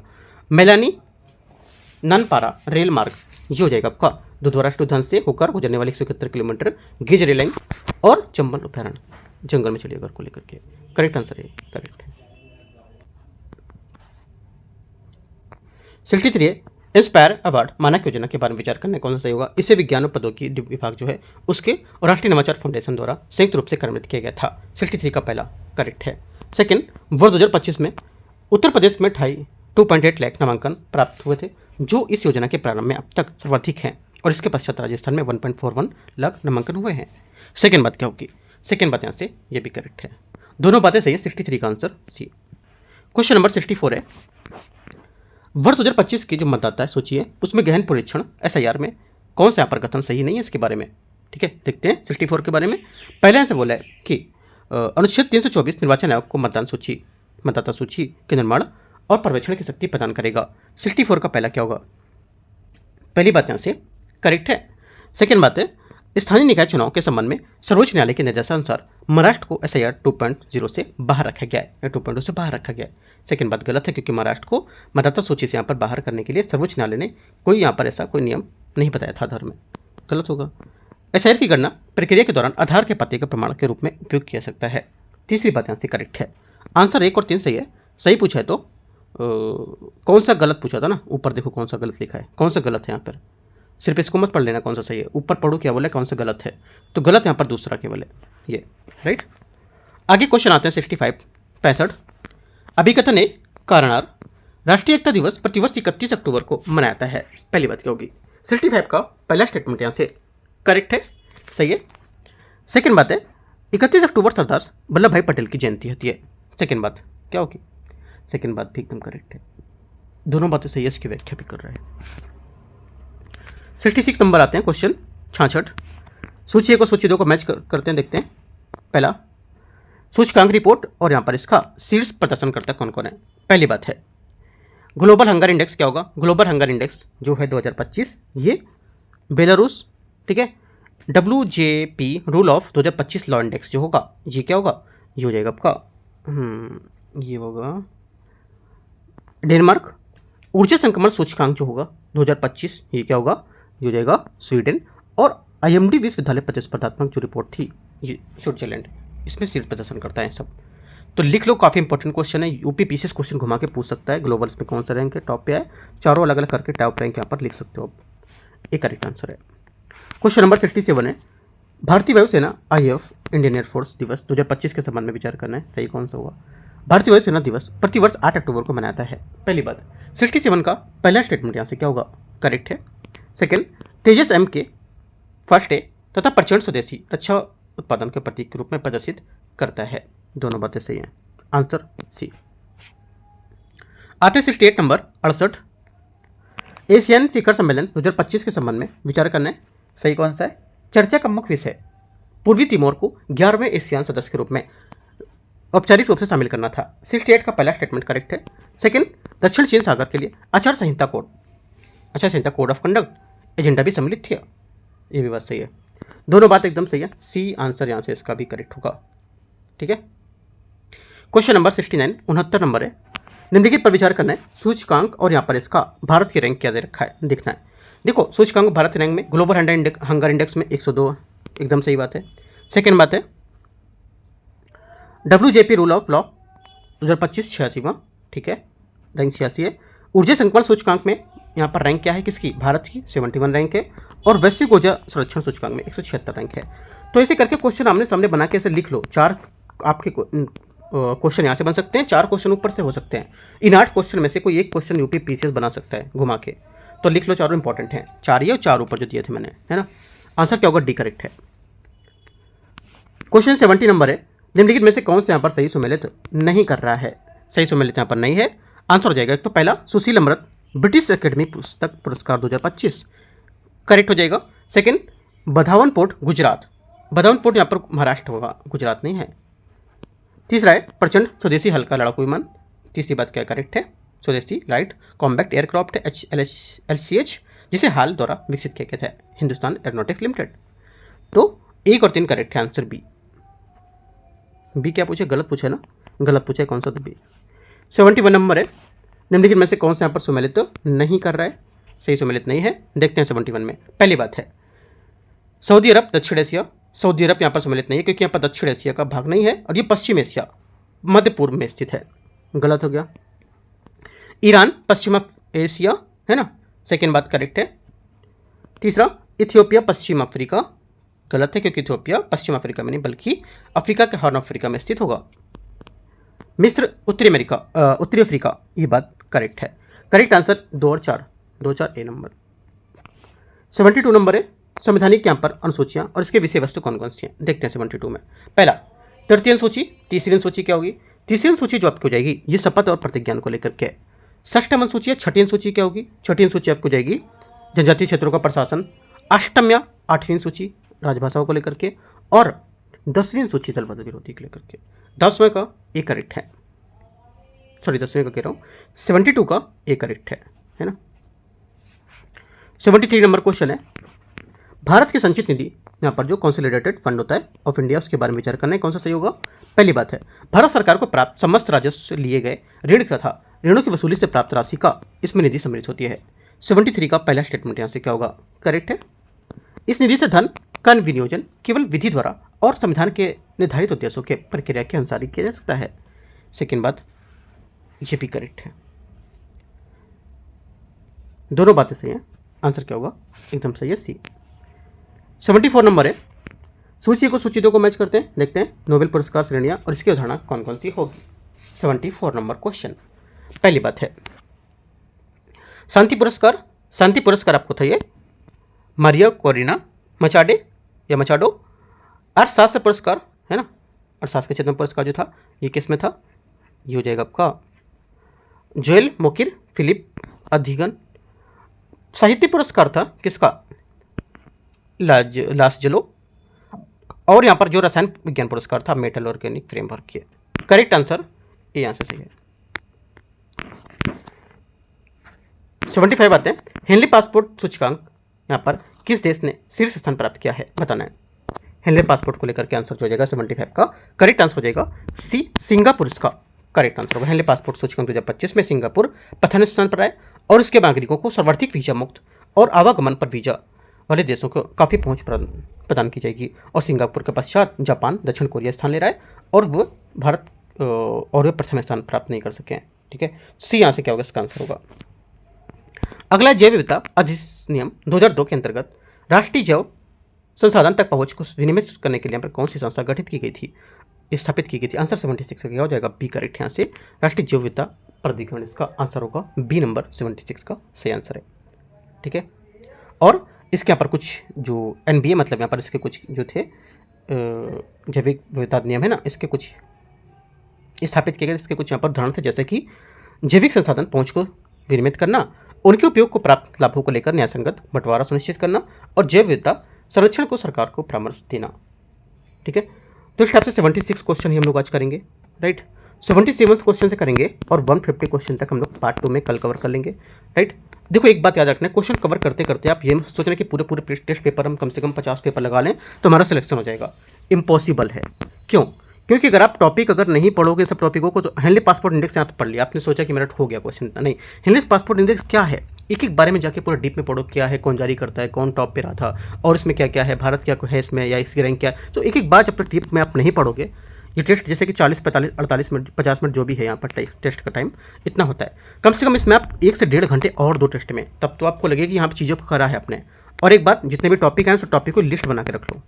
Speaker 1: मैलानी ननपारा रेल मार्ग ये हो जाएगा आपका दुधवा उद्यान से होकर गुजरने वाले 171 किलोमीटर गेज रेल लाइन और चंबल अभ्यारण्य जंगल में चिड़ियाघर को लेकर के। करेक्ट आंसर है, करेक्ट है। 63 है इंस्पायर अवार्ड मानक योजना के बारे में विचार करने कौन सा सही होगा? इसे विज्ञान और प्रौद्योगिकी विभाग जो है उसके और राष्ट्रीय नवाचार फाउंडेशन द्वारा संयुक्त रूप से कार्यान्वित किया गया था। 63 का पहला करेक्ट है। सेकंड, वर्ष 2025 में उत्तर प्रदेश में 2.8 लाख नामांकन प्राप्त हुए थे, जो इस योजना के प्रारंभ में अब तक सर्वाधिक हैं, और इसके पश्चात राजस्थान में 1.41 लाख नामांकन हुए हैं। सेकेंड बात क्या होगी? सेकेंड बात यहाँ से ये भी करेक्ट है, दोनों बातें सही है। 63 का आंसर सी। क्वेश्चन नंबर 64 है, वर्ष 2025 की जो मतदाता है सोचिए उसमें गहन परीक्षण SIR में कौन सा यहाँ पर कथन सही नहीं है इसके बारे में। ठीक है, देखते हैं 64 के बारे में। पहले से बोला है कि अनुच्छेद 324 निर्वाचन आयोग को मतदाता सूची के निर्माण और पर्यवेक्षण की शक्ति प्रदान करेगा। 64 का पहला क्या होगा? पहली बात यहाँ से करेक्ट है। सेकेंड बात है स्थानीय निकाय चुनाव के संबंध में सर्वोच्च न्यायालय के निर्देशानुसार महाराष्ट्र को SIR 2.0 से बाहर रखा गया है, या 2.0 से बाहर रखा गया है। सेकेंड बात गलत है, क्योंकि महाराष्ट्र को मतदाता सूची से यहाँ पर बाहर करने के लिए सर्वोच्च न्यायालय ने यहाँ पर ऐसा कोई नियम नहीं बताया था आधार में। गलत होगा। SIR की गणना प्रक्रिया के दौरान आधार के पते के प्रमाण के रूप में उपयोग किया सकता है। तीसरी बात यहाँ से करेक्ट है। आंसर 1 और 3 सही है। सही पूछा है तो कौन सा गलत पूछा था ना, ऊपर देखो कौन सा गलत लिखा है, कौन सा गलत है यहाँ पर। सिर्फ इसको मत पढ़ लेना कौन सा सही है, ऊपर पढ़ो क्या बोला कौन सा गलत है। तो गलत यहाँ पर दूसरा केवल है ये, राइट। आगे क्वेश्चन आते हैं 65 अभिकथन है कारणार्थ। राष्ट्रीय एकता दिवस प्रतिवर्ष 31 अक्टूबर को मनाया जाता है। पहली बात क्या होगी? 65 का पहला स्टेटमेंट यहाँ से करेक्ट है, सही है। सेकेंड बात है 31 अक्टूबर सरदार वल्लभ भाई पटेल की जयंती होती है। सेकेंड बात क्या होगी? सेकेंड बात भी एकदम करेक्ट है, दोनों बातें सही है, इसकी व्याख्या भी कर रहा है। 66 नंबर आते हैं क्वेश्चन 66। सूची 1 और सूची 2 को मैच करते हैं, देखते हैं। पहला सूचकांक रिपोर्ट और यहाँ पर इसका शीर्ष प्रदर्शन करता कौन कौन है। पहली बात है ग्लोबल हंगर इंडेक्स क्या होगा? ग्लोबल हंगर इंडेक्स जो है 2025 ये बेलारूस, ठीक है। WJP rule of 2025 law index जो होगा ये क्या होगा? ये हो जाएगा आपका ये होगा डेनमार्क। ऊर्जा संक्रमण सूचकांक जो होगा 2025 ये क्या होगा? ये हो जाएगा स्वीडन। और IMD विश्वविद्यालय प्रतिस्पर्धात्मक जो रिपोर्ट थी ये स्विट्जरलैंड, इसमें शीर्ष प्रदर्शन करता है सब। तो लिख लो, काफ़ी इंपॉर्टेंट क्वेश्चन है। UPPCS क्वेश्चन घुमा के पूछ सकता है। ग्लोबल में कौन सा रैंक है, टॉप पे है, चारों अलग अलग करके टॉप रैंक यहाँ पर लिख सकते हो आप। एक करेक्ट आंसर है। क्वेश्चन नंबर 67 है भारतीय वायुसेना IAF इंडियन एयरफोर्स दिवस 2025 के संबंध में विचार करना है। सही कौन सा होगा? भारतीय वायुसेना दिवस प्रतिवर्ष 8 अक्टूबर को मनाता है। पहली बात, 67 का पहला स्टेटमेंट यहाँ से क्या होगा? करेक्ट है। सेकेंड, तेजस M के फर्स्ट है तथा प्रचंड स्वदेशी रक्षा उत्पादन के प्रतीक के रूप में प्रदर्शित करता है। दोनों बातें सही हैं। Answer C. आते 68 नंबर 68, एशियन शिखर सम्मेलन 2025 के संबंध में विचार करना। सही कौन सा है? चर्चा का मुख्य विषय पूर्वी तिमोर को 11वें एशियान सदस्य के रूप में औपचारिक रूप से शामिल करना था। 68 का पहला स्टेटमेंट करेक्ट है। सेकंड, दक्षिण चीन सागर के लिए आचार संहिता कोड ऑफ कंडक्ट एजेंडा भी सम्मिलित थी। ये भी बात सही है। दोनों बात एकदम सही है। सी आंसर यहाँ से इसका भी करेक्ट होगा। ठीक है। क्वेश्चन नंबर 69 69 नंबर है। निम्नलिखित पर विचार करना है। सूचकांक और यहाँ पर इसका भारत की रैंक क्या दे रखा है देखना है। देखो, सूचकांक भारत की रैंक में ग्लोबल हंगर इंडेक्स में 102 एकदम सही बात है। सेकेंड बात है WJP रूल ऑफ लॉ 2025 86वां, ठीक है, रैंक 86 है। ऊर्जा संक्रमण सूचकांक में यहाँ पर रैंक क्या है किसकी? भारत की 71 रैंक है। और वैश्विक ऊर्जा संरक्षण सूचकांक में 176 रैंक है। तो ऐसे करके क्वेश्चन आमने सामने बना के ऐसे लिख लो। 4 आपके क्वेश्चन यहाँ से बन सकते हैं, 4 क्वेश्चन ऊपर से हो सकते हैं। इन 8 क्वेश्चन में से कोई एक क्वेश्चन यूपी PCS बना सकता है घुमा के। तो लिख लो, चारों इंपॉर्टेंट हैं। 4 ये और 4 ऊपर जो दिए थे मैंने, है ना। आंसर क्या होगा? डी करेक्ट है। क्वेश्चन 70 नंबर है। निम्नलिखित में से कौन से यहाँ पर सही सुमेलित नहीं कर रहा है? सही सुमेलित यहाँ पर नहीं है। आंसर हो जाएगा एक तो पहला, सुशील अमृत ब्रिटिश एकेडमी पुस्तक पुरस्कार 2025 करेक्ट हो जाएगा। Second, Badhawan port Gujarat, Badhawan port यहाँ पर महाराष्ट्र होगा, गुजरात नहीं है। तीसरा है प्रचंड स्वदेशी हल्का लड़ाकू विमान, तीसरी बात क्या करेक्ट है? स्वदेशी लाइट कॉम्बैक्ट एयरक्राफ्ट LCH, जिसे हाल द्वारा विकसित किया गया था हिंदुस्तान एरोनॉटिक्स लिमिटेड। तो 1 और 3 करेक्ट है। आंसर बी क्या पूछे? गलत पूछे ना, गलत पूछे। कौन सा? तो बी। 71 नंबर है। निम्नलिखित में से कौन सा यहाँ पर सुमेलित नहीं कर रहा है? सही सुमेलित नहीं है। देखते हैं 71 में। पहली बात है सऊदी अरब दक्षिण एशिया, सऊदी अरब यहाँ पर सम्मिलित नहीं है क्योंकि यहाँ पर दक्षिण एशिया का भाग नहीं है और ये पश्चिम एशिया मध्य पूर्व में स्थित है। गलत हो गया। ईरान पश्चिम एशिया है ना, सेकेंड बात करेक्ट है। तीसरा, इथियोपिया पश्चिम अफ्रीका, गलत है क्योंकि इथियोपिया पश्चिम अफ्रीका में नहीं बल्कि अफ्रीका के हॉर्न अफ्रीका में स्थित होगा। मिस्र उत्तरी अफ्रीका, ये बात करेक्ट है। करेक्ट आंसर 2 और 4, 2 4 ए नंबर। 72 नंबर है। संवैधानिक यहाँ पर अनुसूचियाँ और इसके विषय वस्तु कौन कौन सी हैं देखते हैं 72 में। पहला, तृतीय अनुसूची। तीसरी अनुसूची क्या होगी? तीसरी अनुसूची जो आपको जाएगी ये शपथ और प्रतिज्ञान को लेकर के। षष्ठम अनुसूची है। छठी अनुसूची क्या होगी? छठी अनुसूची आपको जाएगी जनजातीय क्षेत्रों का प्रशासन। अष्टम या 8वीं सूची राजभाषाओं को लेकर के। और 10वीं सूची दलबद्ध विरोधी को लेकर के। 10वें का ए करेक्ट है, सॉरी 10वें का कह रहा हूँ, 72 का ए करेक्ट है ना। 73 नंबर क्वेश्चन है। भारत की संचित निधि यहाँ पर जो कंसोलिडेटेड फंड होता है ऑफ इंडिया, उसके बारे में विचार करना है। कौन सा सही होगा? पहली बात है भारत सरकार को प्राप्त समस्त राजस्व से लिए गए ऋण तथा ऋणों की वसूली से प्राप्त राशि का इसमें निधि सम्मिलित होती है। 73 का पहला स्टेटमेंट यहाँ से क्या होगा? करेक्ट है। इस निधि से धन का विनियोजन केवल विधि द्वारा और संविधान के निर्धारित उद्देश्यों के प्रक्रिया के अनुसार ही किया जा सकता है। सेकेंड बात, ये भी करेक्ट है। दोनों बातें सही हैं। आंसर क्या होगा? एकदम सही है, सी। 74 नंबर है। सूची को सूची 2 को मैच करते हैं, देखते हैं नोबेल पुरस्कार श्रेणियां और इसकी अवधारणा कौन कौन सी होगी। 74 नंबर क्वेश्चन। पहली बात है शांति पुरस्कार। शांति पुरस्कार आपको था ये मारिया कोरिना मचाडो। अर्थशास्त्र पुरस्कार है ना, अर्थशास्त्र के क्षेत्र में पुरस्कार जो था ये किस में था? ये हो जाएगा आपका जोएल मोकिर फिलिप अधिगन। साहित्य पुरस्कार था किसका? लासजलो। और यहाँ पर जो रसायन विज्ञान पुरस्कार था मेटल ऑर्गेनिक फ्रेमवर्क के। करेक्ट आंसर ये आंसर सही है। 75 आते हैं। हेनली पासपोर्ट सूचकांक यहाँ पर किस देश ने शीर्ष स्थान प्राप्त किया है बताना है। हेनली पासपोर्ट को लेकर के आंसर हो जाएगा 75 का करेक्ट आंसर हो जाएगा सी, सिंगापुर इसका करेक्ट आंसर होगा। हेनली पासपोर्ट सूचकांक 2025 में सिंगापुर प्रथम स्थान पर आए और इसके नागरिकों को सर्वाधिक वीजा मुक्त और आवागमन पर वीजा वाले देशों को काफ़ी पहुंच प्रदान की जाएगी। और सिंगापुर के पश्चात जापान, दक्षिण कोरिया स्थान ले रहा है और वो भारत और वे प्रथम स्थान प्राप्त नहीं कर सके हैं। ठीक है, सी यहाँ से क्या होगा? इसका आंसर होगा। अगला, जैव विविधता अधिनियम 2002 के अंतर्गत राष्ट्रीय जैव संसाधन तक पहुंच को विनियमित करने के लिए यहाँ पर कौन सी संस्था गठित की गई थी? स्थापित की गई थी? आंसर 76 का क्या हो जाएगा? बी करेक्ट यहाँ से राष्ट्रीय जैव विविधता प्राधिकरण इसका आंसर होगा। बी नंबर 76 का सही आंसर है। ठीक है, और इसके यहाँ पर कुछ जो NBA मतलब यहाँ पर इसके कुछ जो थे जैविक विविधता नियम है ना, इसके कुछ स्थापित किए गए, इसके कुछ यहाँ पर उदाहरण थे, जैसे कि जैविक संसाधन पहुँच को विनियमित करना, उनके उपयोग को प्राप्त लाभों को लेकर न्यायसंगत बंटवारा सुनिश्चित करना और जैव विविधता संरक्षण को सरकार को परामर्श देना। ठीक है, तो इस टाइप से 76 क्वेश्चन ही हम लोग आज करेंगे, राइट। 77 क्वेश्चन से करेंगे और 150 क्वेश्चन तक हम लोग पार्ट 2 में कल कवर कर लेंगे, राइट। देखो एक बात याद रखना है, क्वेश्चन कवर करते करते आप ये सोच रहे कि पूरे टेस्ट पेपर हम कम से कम 50 पेपर लगा लें तो हमारा सिलेक्शन हो जाएगा। इम्पॉसिबल है। क्यों? क्योंकि अगर आप टॉपिक अगर नहीं पढ़ोगे सब टॉपिकों को, तो हेनली पासपोर्ट इंडेक्स यहाँ पे पढ़ लिया, आपने सोचा कि मेरा हो गया क्वेश्चन, नहीं। हेनली पासपोर्ट इंडेक्स क्या है, एक एक बारे में जाके पूरा डीप में पढ़ो, क्या है, कौन जारी करता है, कौन टॉप पे रहा था, और इसमें क्या क्या है, भारत क्या है इसमें, या इसकी रैंक क्या है। तो एक एक बार जब तक डीप में आप नहीं पढ़ोगे, ये टेस्ट जैसे कि 40, 45, 48 मिनट, 50 मिनट जो भी है यहाँ पर टेस्ट का टाइम इतना होता है, कम से कम इसमें आप 1 से 1.5 घंटे और 2 टेस्ट में, तब तो आपको लगेगा कि यहाँ पर चीज़ों को करा है आपने। और एक बात, जितने भी टॉपिक हैं उस टॉपिक को लिस्ट बना के रख लो,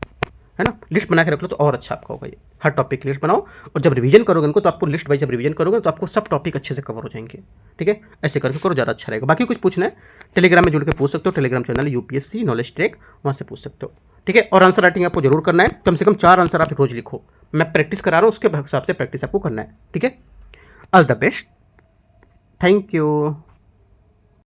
Speaker 1: है ना, लिस्ट बना के रख लो तो और अच्छा आपका होगा। ये हर टॉपिक की लिस्ट बनाओ, और जब रिवीजन करोगे इनको तो आपको लिस्ट वाइज जब रिवीजन करोगे तो आपको सब टॉपिक अच्छे से कवर हो जाएंगे। ठीक है, ऐसे करके करो, ज़्यादा अच्छा रहेगा। बाकी कुछ पूछना है टेलीग्राम में जुड़ के पूछ सकते हो, Telegram channel UPSC knowledge track, वहाँ से पूछ सकते हो। ठीक है, और आंसर राइटिंग आपको जरूर करना है, कम से कम 4 आंसर आप रोज लिखो। मैं प्रैक्टिस करा रहा हूँ, उसके हिसाब से प्रैक्टिस आपको करना है। ठीक है, all the best, thank you.